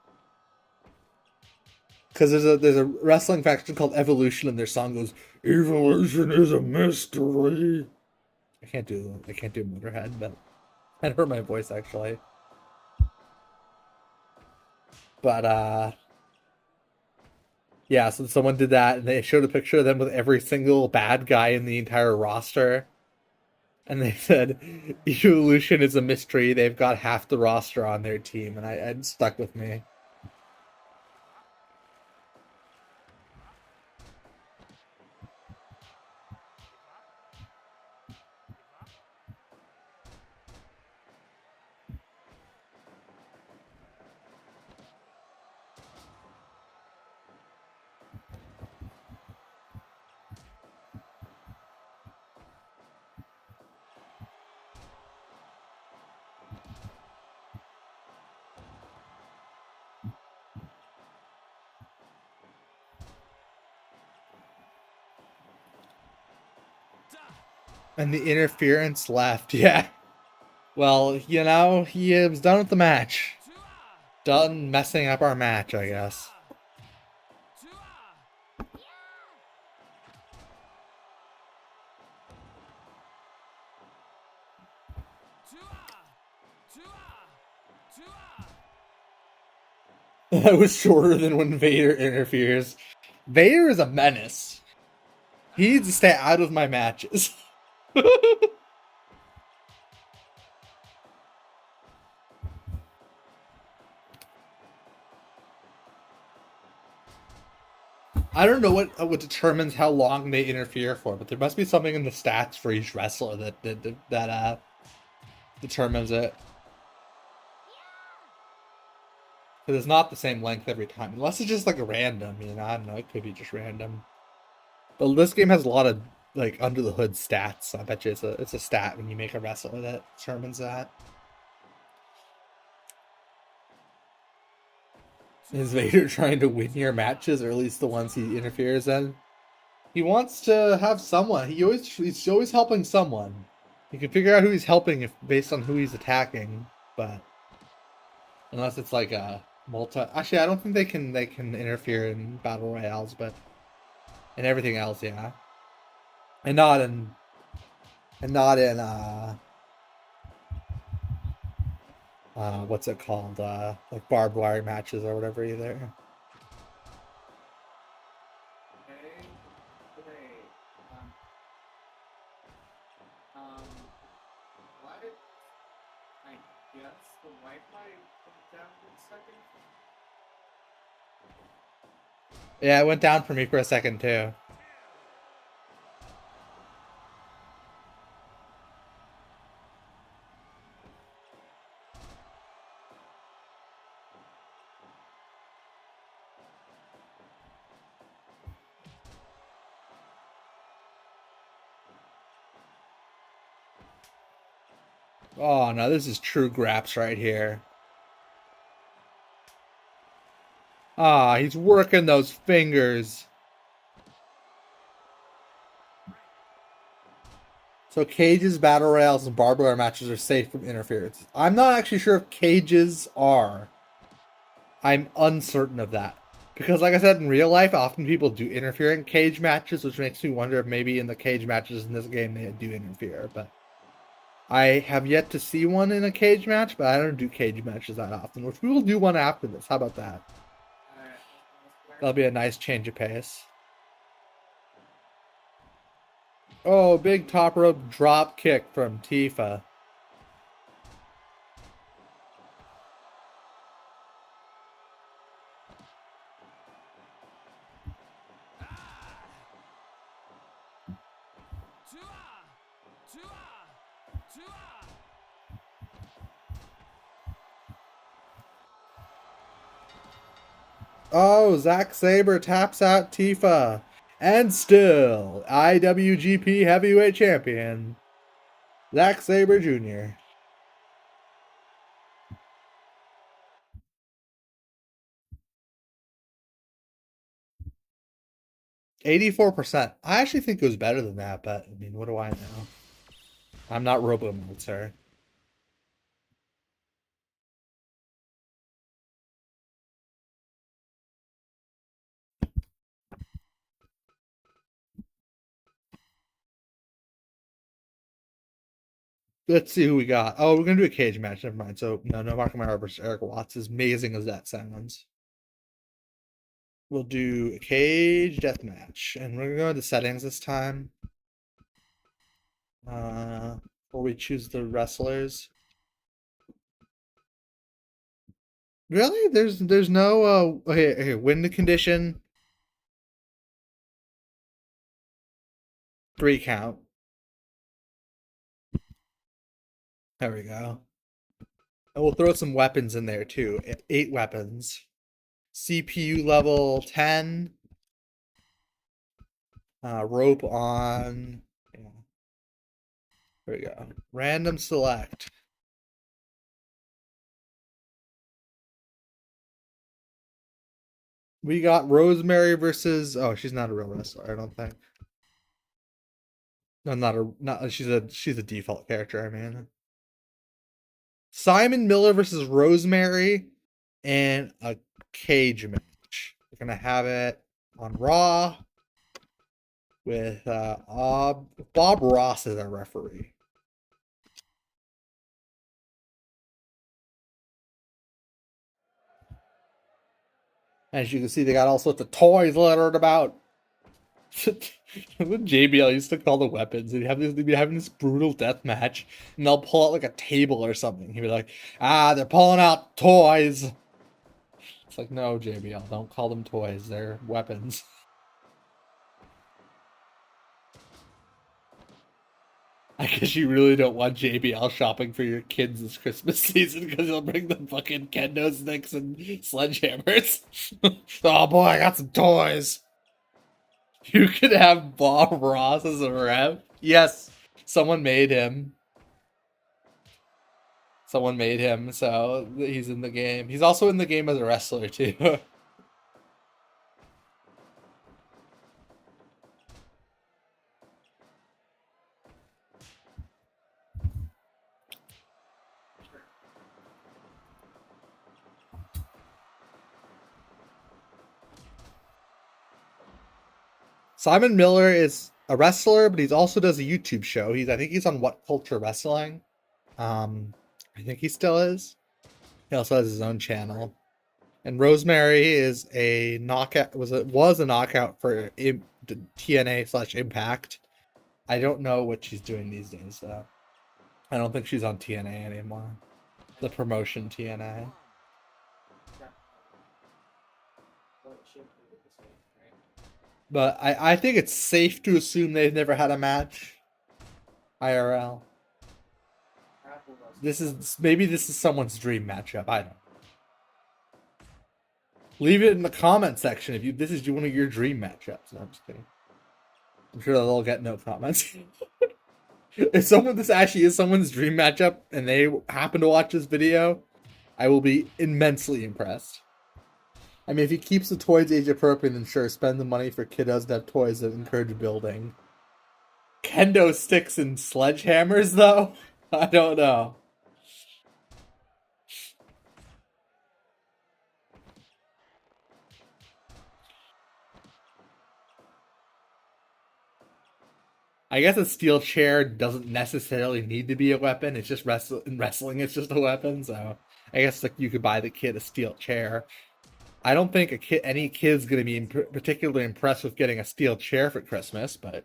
Because there's a wrestling faction called Evolution, and their song goes, "Evolution is a mystery." I can't do Motorhead, but I'd hurt my voice actually. But yeah, so someone did that, and they showed a picture of them with every single bad guy in the entire roster. And they said, Evolution is a mystery. They've got half the roster on their team, and it stuck with me. And the interference left, yeah. Well, you know, he was done with the match. Done messing up our match, I guess. That was shorter than when Vader interferes. Vader is a menace. He needs to stay out of my matches. I don't know what determines how long they interfere for, but there must be something in the stats for each wrestler that determines it. Because it's not the same length every time, unless it's just like a random. You know, I don't know. It could be just random. But this game has a lot of like under the hood stats. I bet you it's a stat when you make a wrestler that determines that. Is Vader trying to win your matches, or at least the ones he interferes in? He wants to have someone. He's always helping someone. You can figure out who he's helping if based on who he's attacking, but unless it's like a multi. Actually, I don't think they can interfere in battle royales, but in everything else, yeah. And not in what's it called? Like barbed wire matches or whatever either. Okay, great. What? I guess the Wi-Fi went down for a second. Yeah, it went down for me for a second too. Oh no, this is true graps right here. Ah, he's working those fingers. So cages, battle royales, and barbed wire matches are safe from interference. I'm not actually sure if cages are. I'm uncertain of that. Because, like I said, in real life, often people do interfere in cage matches, which makes me wonder if maybe in the cage matches in this game they do interfere. But I have yet to see one in a cage match, but I don't do cage matches that often, which we will do one after this. How about that? That'll be a nice change of pace. Oh, big top rope drop kick from Tifa. Oh, Zack Sabre taps out Tifa. And still, IWGP Heavyweight Champion, Zack Sabre Jr. 84%. I actually think it was better than that, but I mean, what do I know? I'm not Robo Meltzer. Let's see who we got. Oh, we're gonna do a cage match. Never mind. So no Mark Mara versus Eric Watts. As amazing as that sounds. We'll do a cage death match, and we're gonna go into settings this time. Before we choose the wrestlers. Really? There's no okay, win the condition. 3 count. There we go. And we'll throw some weapons in there too. 8 weapons. CPU level 10. Rope on. Yeah. There we go. Random select. We got Rosemary versus. Oh, she's not a real wrestler, I don't think. No, not. She's a default character. I mean, Simon Miller versus Rosemary and a cage match. We're gonna have it on Raw with Bob Ross as our referee. As you can see, they got all sorts of toys littered about. When JBL used to call the weapons, they'd be having this brutal death match, and they'll pull out like a table or something. He'd be like, they're pulling out toys. It's like, no, JBL, don't call them toys. They're weapons. I guess you really don't want JBL shopping for your kids this Christmas season because he'll bring them fucking kendo sticks and sledgehammers. Oh boy, I got some toys. You could have Bob Ross as a rep. Yes, someone made him. Someone made him, so he's in the game. He's also in the game as a wrestler too. Simon Miller is a wrestler, but he also does a YouTube show. I think he's on What Culture Wrestling. I think he still is. He also has his own channel. And Rosemary is a knockout. Was a knockout for TNA/Impact. I don't know what she's doing these days though. I don't think she's on TNA anymore. The promotion TNA. But I think it's safe to assume they've never had a match. IRL. This is someone's dream matchup. I don't know. Leave it in the comment section if this is one of your dream matchups. No, I'm just kidding. I'm sure they'll get no comments. If this actually is someone's dream matchup and they happen to watch this video, I will be immensely impressed. I mean, if he keeps the toys age appropriate, then sure, spend the money for kiddos that have toys that encourage building. Kendo sticks and sledgehammers, though? I don't know. I guess a steel chair doesn't necessarily need to be a weapon. It's just wrestling. It's just a weapon. So I guess like you could buy the kid a steel chair. I don't think any kid's gonna be particularly impressed with getting a steel chair for Christmas, but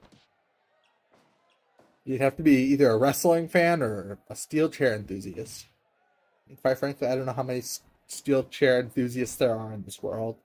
you'd have to be either a wrestling fan or a steel chair enthusiast. And quite frankly, I don't know how many steel chair enthusiasts there are in this world.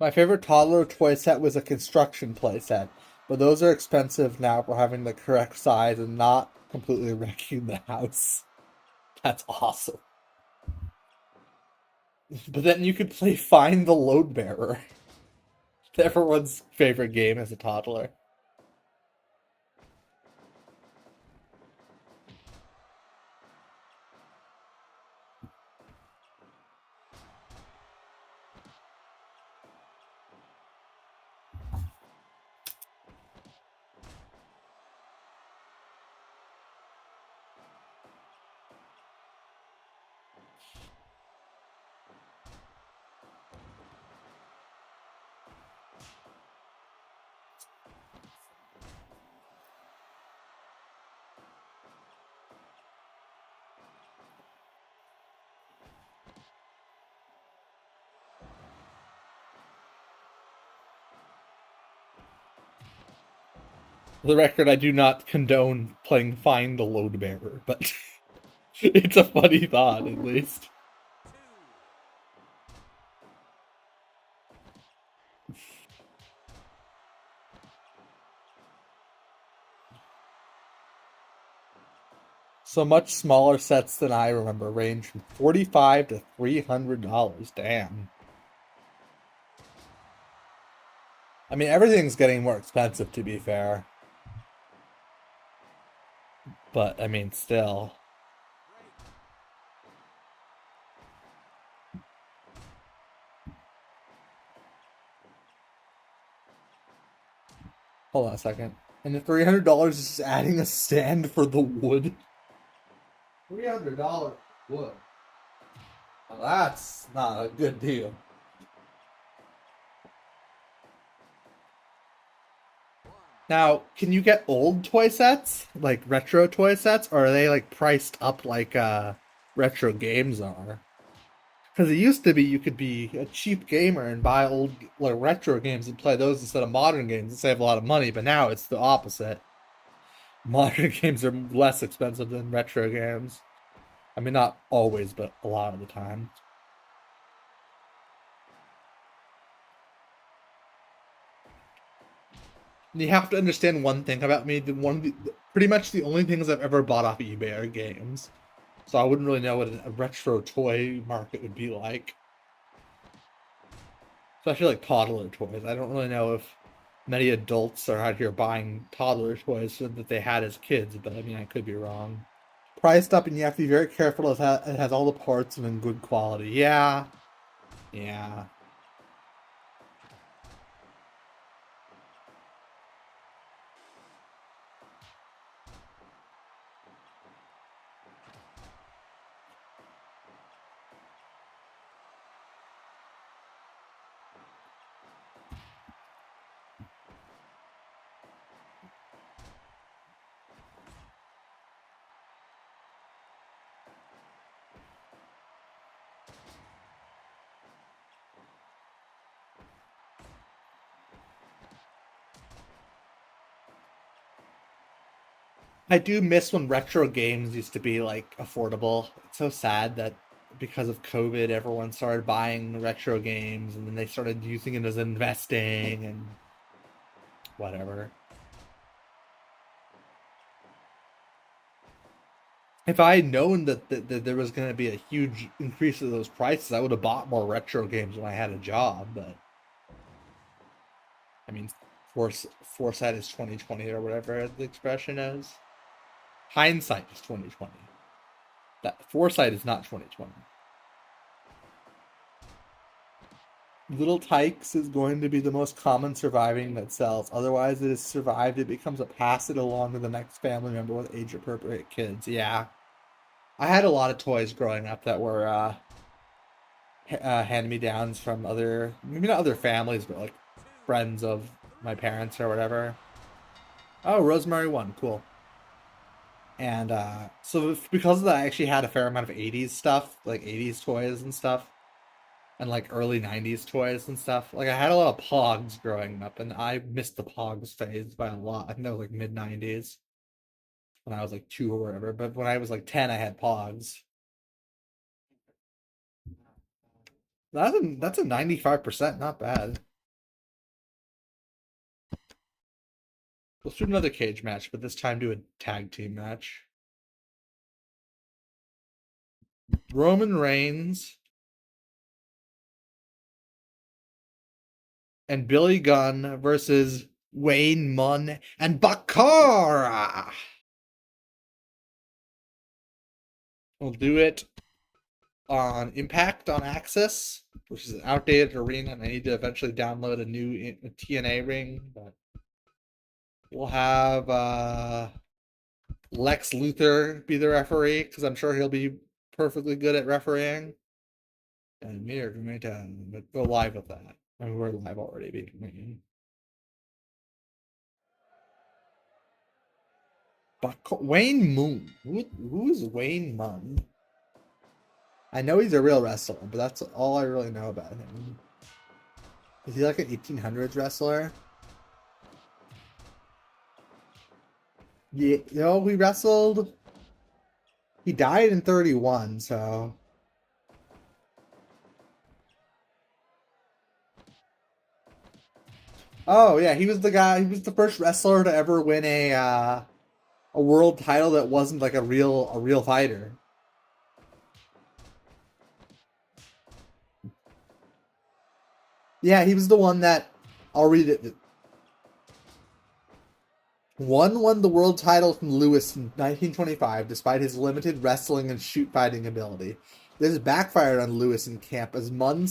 My favorite toddler toy set was a construction play set, but those are expensive now for having the correct size and not completely wrecking the house. That's awesome. But then you could play Find the Load Bearer. Everyone's favorite game as a toddler. For the record, I do not condone playing Find the Load Bearer, but it's a funny thought, at least. So much smaller sets than I remember range from $45 to $300. Damn. I mean, everything's getting more expensive, to be fair. But, I mean, still. Hold on a second. And the $300 is adding a stand for the wood? $300 wood. Well, that's not a good deal. Now, can you get old toy sets? Like retro toy sets? Or are they like priced up like retro games are? Because it used to be you could be a cheap gamer and buy old like retro games and play those instead of modern games and save a lot of money, but now it's the opposite. Modern games are less expensive than retro games. I mean, not always, but a lot of the time. You have to understand one thing about me. Pretty much the only things I've ever bought off eBay are games, so I wouldn't really know what a retro toy market would be like. Especially like toddler toys. I don't really know if many adults are out here buying toddler toys that they had as kids, but I mean, I could be wrong. Priced up, and you have to be very careful. It has all the parts and in good quality. Yeah, yeah. I do miss when retro games used to be like affordable. It's so sad that because of COVID, everyone started buying retro games, and then they started using it as investing and whatever. If I had known that there was going to be a huge increase of those prices, I would have bought more retro games when I had a job. But I mean, foresight is 2020 or whatever the expression is. Hindsight is 2020. That foresight is not 2020. Little Tykes is going to be the most common surviving that sells. Otherwise, it has survived. It becomes a pass it along to the next family member with age appropriate kids. Yeah, I had a lot of toys growing up that were hand me downs from other, maybe not other families, but like friends of my parents or whatever. Oh, Rosemary 1, cool. And so because of that, I actually had a fair amount of 80s stuff, like 80s toys and stuff, and like early 90s toys and stuff. Like I had a lot of Pogs growing up, and I missed the Pogs phase by a lot. I think that was like mid 90s when I was like 2 or whatever. But when I was like 10, I had Pogs. That's a 95%, not bad. Let's do another cage match, but this time do a tag team match. Roman Reigns and Billy Gunn versus Wayne Munn and Bakara. We'll do it on Impact on Access, which is an outdated arena, and I need to eventually download a new TNA ring. But we'll have Lex Luthor be the referee because I'm sure he'll be perfectly good at refereeing. And me or me to go live with that. I mean, we're live already. But Wayne Moon. Who is Wayne Munn? I know he's a real wrestler, but that's all I really know about him. Is he like an 1800s wrestler? Yeah, he wrestled. He died in 31, so. Oh yeah, he was the guy. He was the first wrestler to ever win a world title that wasn't like a real fighter. Yeah, he was the one that. I'll read it. One won the world title from Lewis in 1925 despite his limited wrestling and shoot fighting ability. This backfired on Lewis in camp as Munn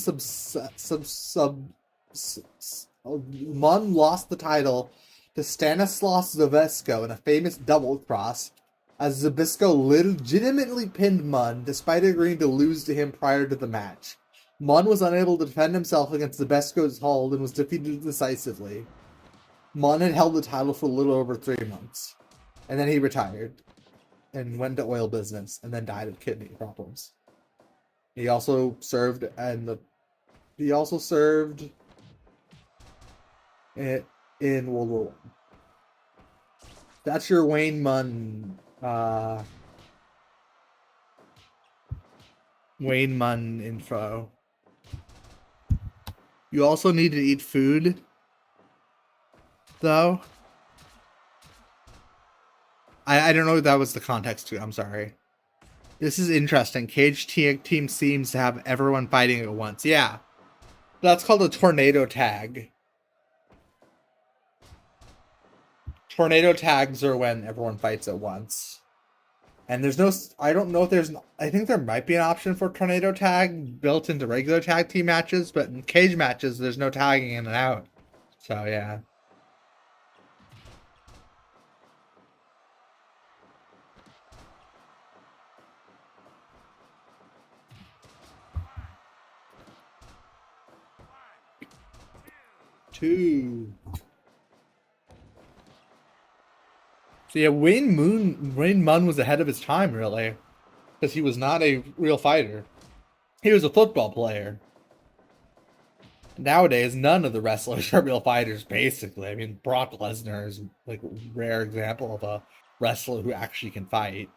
Munn lost the title to Stanislaus Zabisco in a famous double cross, as Zabisco legitimately pinned Munn despite agreeing to lose to him prior to the match. Munn was unable to defend himself against Zabisco's hold and was defeated decisively. Munn had held the title for a little over 3 months, and then he retired and went to oil business, and then died of kidney problems. He also served in World War I. That's your Wayne Munn. Wayne Munn info. You also need to eat food, though. I don't know if that was the context to it. I'm sorry. This is interesting. Cage team seems to have everyone fighting at once. Yeah. That's called a tornado tag. Tornado tags are when everyone fights at once. And there's no, I don't know if there's, I think there might be an option for tornado tag built into regular tag team matches, but in cage matches, there's no tagging in and out. So, yeah. Two. So yeah, Wayne Munn was ahead of his time, really, because he was not a real fighter. He was a football player. Nowadays, none of the wrestlers are real fighters. Basically, I mean, Brock Lesnar is like a rare example of a wrestler who actually can fight.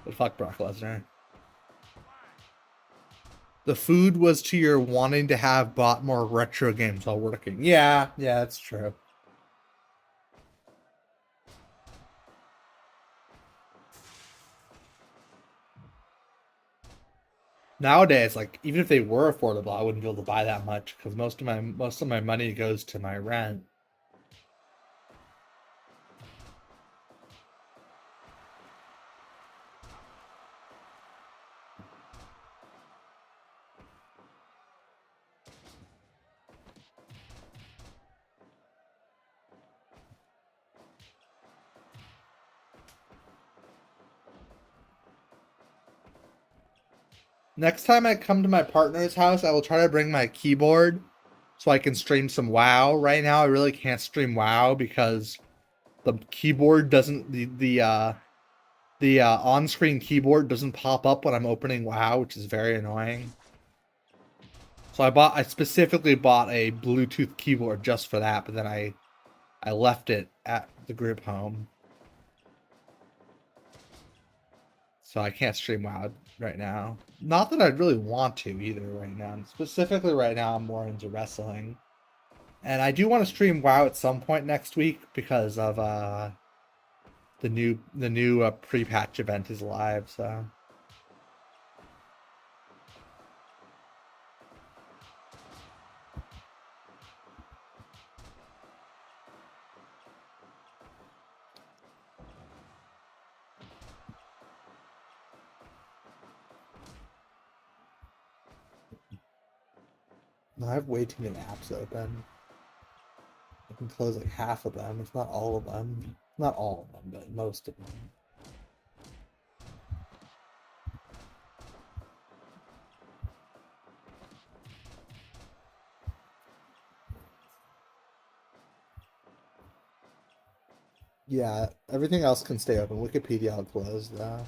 But fuck Brock Lesnar. The food was to your wanting to have bought more retro games while working. Yeah, that's true. Nowadays, like even if they were affordable, I wouldn't be able to buy that much because most of my money goes to my rent. Next time I come to my partner's house, I will try to bring my keyboard so I can stream some WoW. Right now, I really can't stream WoW because the keyboard doesn't the on-screen keyboard doesn't pop up when I'm opening WoW, which is very annoying. So I specifically bought a Bluetooth keyboard just for that, but then I left it at the group home. So I can't stream WoW right now. Not that I'd really want to either right now. Specifically right now, I'm more into wrestling. And I do want to stream WoW at some point next week because of the new pre-patch event is live, so I have way too many apps open. I can close like half of them, if not all of them. Not all of them, but most of them. Yeah, everything else can stay open. Wikipedia I'll close though.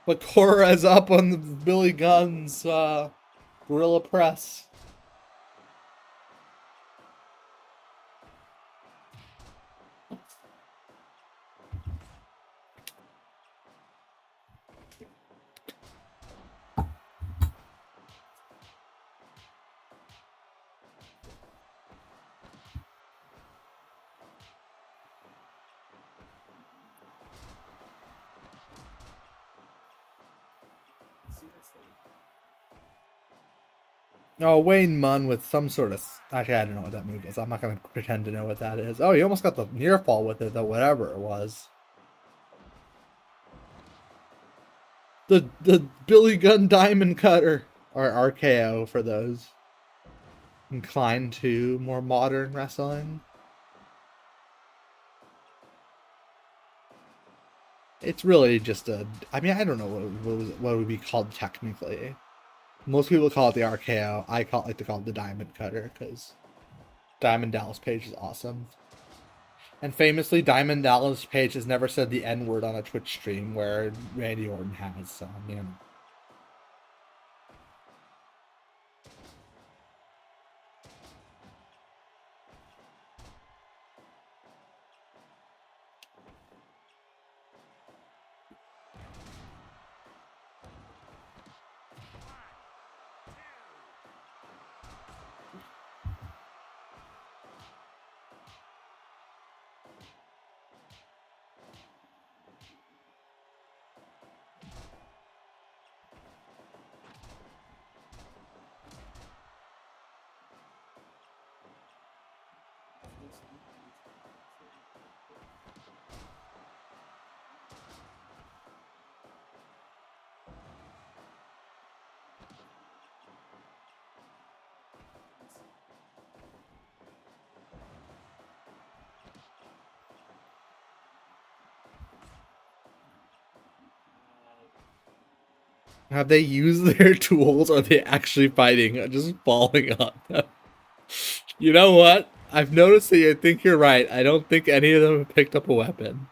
But Cora's up on the Billy Gunn's Gorilla Press. Oh, Wayne Munn with some sort of. Actually, I don't know what that move is. I'm not going to pretend to know what that is. Oh, he almost got the near fall with it, though, whatever it was. The Billy Gunn Diamond Cutter, or RKO for those inclined to more modern wrestling. It's really just a. I mean, I don't know what would be called technically. Most people call it the RKO. I like to call it the Diamond Cutter because Diamond Dallas Page is awesome. And famously, Diamond Dallas Page has never said the N word on a Twitch stream where Randy Orton has. So, man. Have they used their tools or are they actually fighting? Just falling on them. You know what? I've noticed that I think you're right. I don't think any of them have picked up a weapon.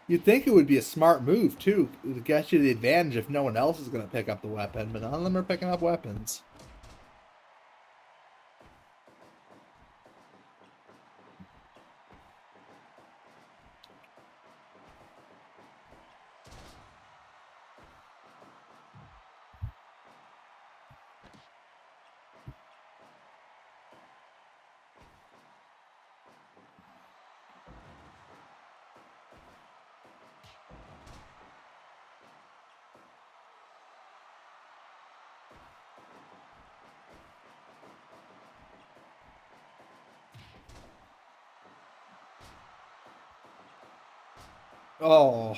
You'd think it would be a smart move, too, to get you the advantage if no one else is going to pick up the weapon, but none of them are picking up weapons. Oh,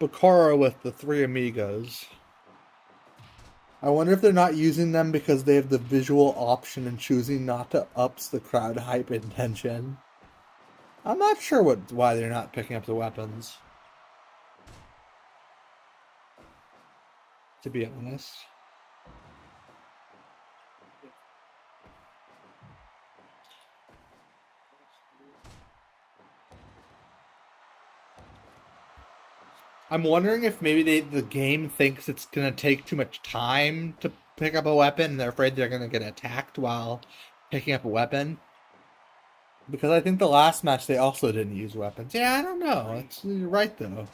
Bakara with the three amigos. I wonder if they're not using them because they have the visual option and choosing not to ups the crowd hype intention. I'm not sure why they're not picking up the weapons, to be honest. I'm wondering if maybe the game thinks it's gonna take too much time to pick up a weapon, and they're afraid they're gonna get attacked while picking up a weapon. Because I think the last match they also didn't use weapons. Yeah, I don't know. You're right though.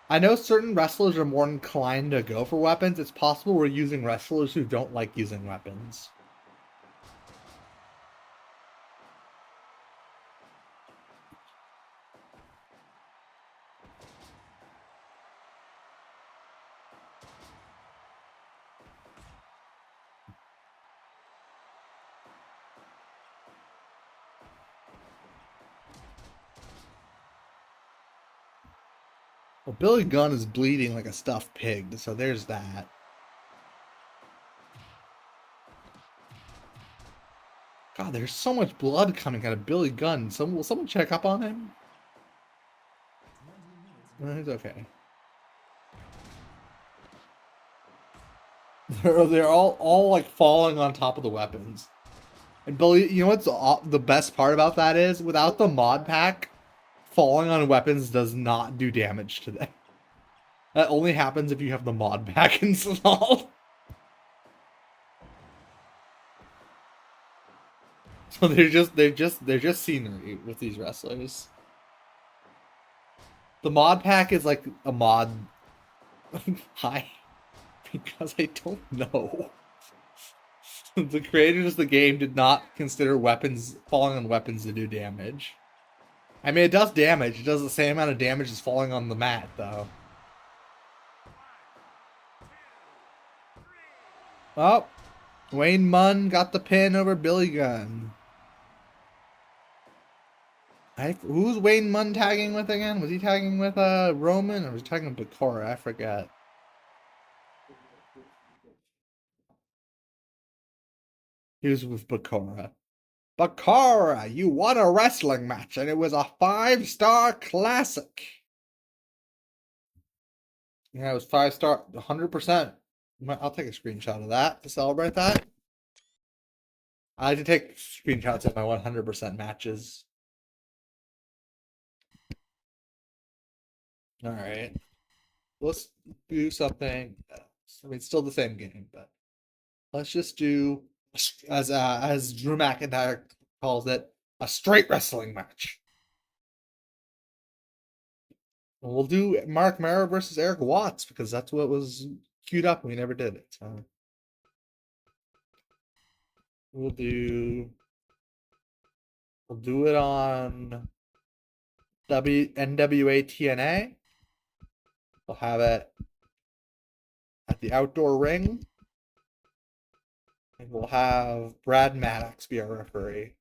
I know certain wrestlers are more inclined to go for weapons. It's possible we're using wrestlers who don't like using weapons. Well, Billy Gunn is bleeding like a stuffed pig, so there's that. God, there's so much blood coming out of Billy Gunn. Will someone check up on him? No, he's okay. They're all like falling on top of the weapons. And Billy, you know what's the best part about that is? Without the mod pack, falling on weapons does not do damage to them. That only happens if you have the mod pack installed. So they're just scenery with these wrestlers. The mod pack is like a mod. Hi, because I don't know. The creators of the game did not consider weapons falling on weapons to do damage. I mean, it does damage. It does the same amount of damage as falling on the mat, though. Oh, Wayne Munn got the pin over Billy Gunn. Who's Wayne Munn tagging with again? Was he tagging with Roman or was he tagging with Bakura? I forget. He was with Bakura. Bakura, you won a wrestling match and it was a 5-star classic. Yeah, it was 5-star, 100%. I'll take a screenshot of that to celebrate that. I like to take screenshots of my 100% matches. All right. Let's do something else. I mean, it's still the same game, but let's just do as Drew McIntyre calls it, a straight wrestling match. And we'll do Mark Mara versus Eric Watts because that's what was queued up and we never did it. So we'll do it on NWA TNA. We'll have it at the outdoor ring. And we'll have Brad Maddox be our referee.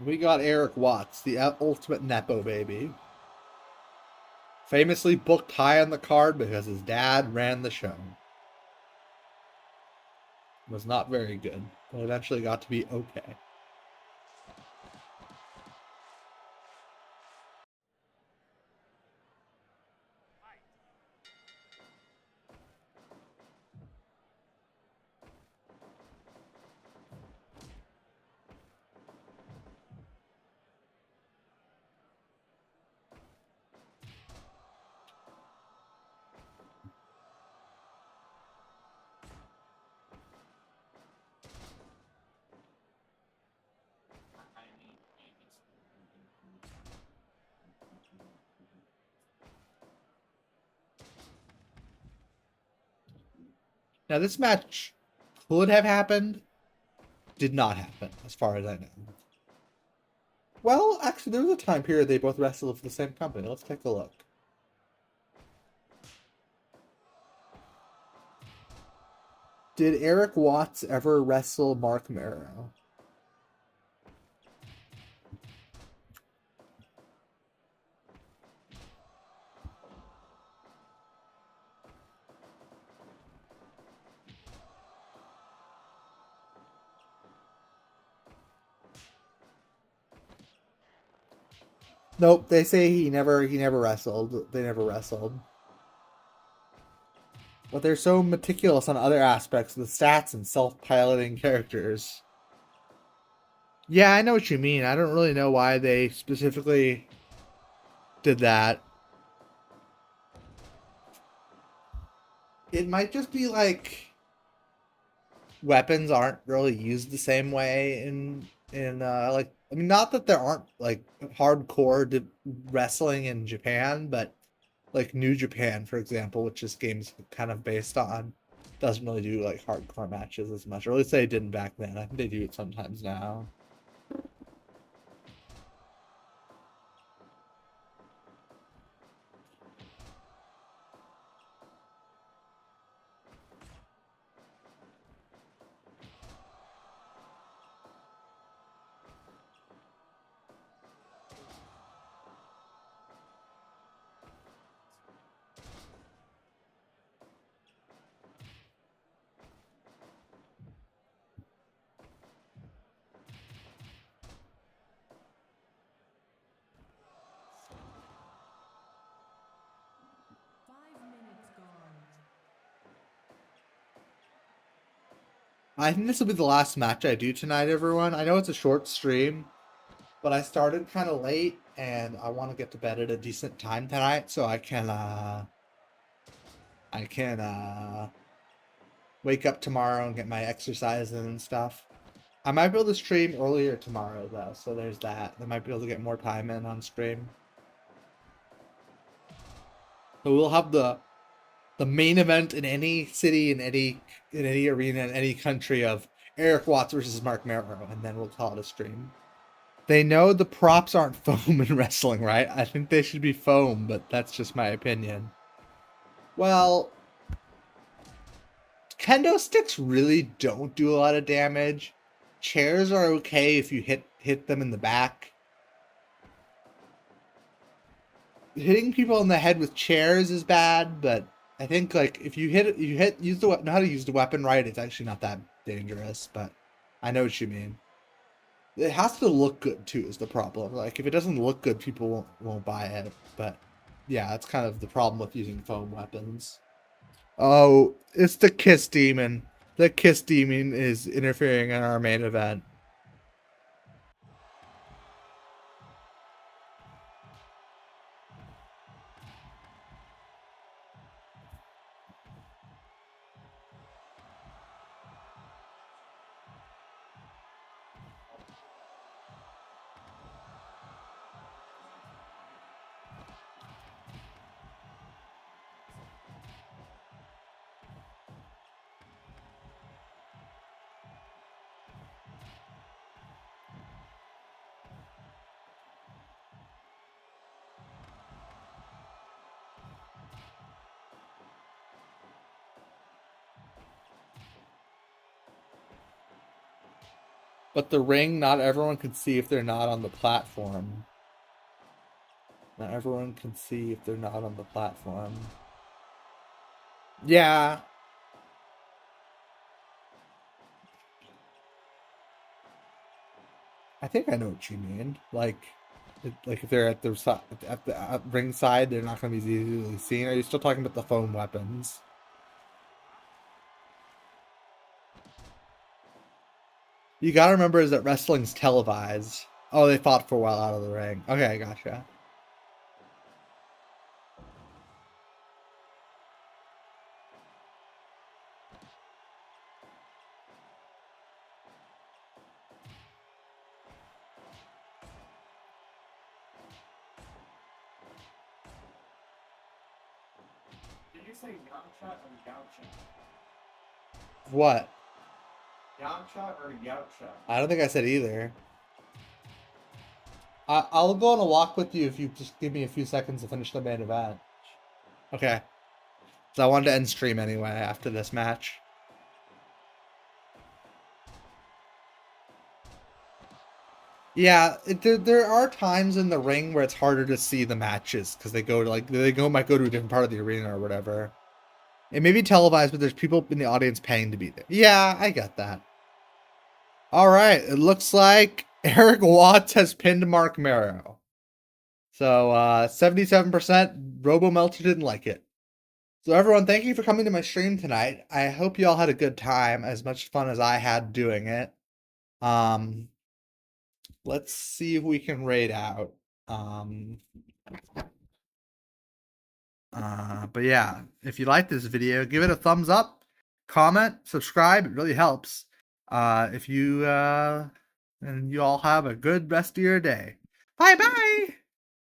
We got Eric Watts, the ultimate Nepo baby. Famously booked high on the card because his dad ran the show. Was not very good, but eventually got to be okay. Now, this match could have happened, did not happen, as far as I know. Well, actually, there was a time period they both wrestled for the same company. Let's take a look. Did Eric Watts ever wrestle Mark Marrow? Nope, they say he never wrestled. They never wrestled. But they're so meticulous on other aspects of the stats and self-piloting characters. Yeah, I know what you mean. I don't really know why they specifically did that. It might just be like weapons aren't really used the same way in like, I mean, not that there aren't like hardcore wrestling in Japan, but like New Japan, for example, which this game's kind of based on, doesn't really do like hardcore matches as much, or at least they didn't back then. I think they do it sometimes now. 5 minutes gone. I think this will be the last match I do tonight, everyone. I know it's a short stream, but I started kind of late and I want to get to bed at a decent time tonight so I can wake up tomorrow and get my exercise in and stuff. I might be able to stream earlier tomorrow though, so there's that. I might be able to get more time in on stream. So we'll have the main event in any city, in any arena, in any country of Eric Watts versus Mark Marrow, and then we'll call it a stream. They know the props aren't foam in wrestling, right? I think they should be foam, but that's just my opinion. Well, kendo sticks really don't do a lot of damage. Chairs are okay if you hit them in the back. Hitting people in the head with chairs is bad, but I think like if you know how to use the weapon right, it's actually not that dangerous. But I know what you mean. It has to look good too is the problem. Like if it doesn't look good, people won't buy it. But yeah, that's kind of the problem with using foam weapons. Oh, it's the Kiss Demon. The Kiss Demon is interfering in our main event. But the ring, not everyone can see if they're not on the platform. Not everyone can see if they're not on the platform. Yeah. I think I know what you mean. Like if they're at the ring side, they're not going to be easily seen. Are you still talking about the foam weapons? You gotta remember is that wrestling's televised. Oh, they fought for a while out of the ring. Okay, gotcha. Did you say Yamcha or Yamcha? What? Yamcha or Yautja? I don't think I said either. I'll go on a walk with you if you just give me a few seconds to finish the main event. Okay. So I wanted to end stream anyway after this match. Yeah, there are times in the ring where it's harder to see the matches because they go to might go to a different part of the arena or whatever. It may be televised, but there's people in the audience paying to be there. Yeah, I get that. All right, it looks like Eric Watts has pinned Mark Marrow. So 77%. Robo Melter didn't like it. So everyone, thank you for coming to my stream tonight. I hope you all had a good time, as much fun as I had doing it. Let's see if we can raid out. But yeah, if you like this video, give it a thumbs up, comment, subscribe. It really helps. And you all have a good rest of your day. Bye bye.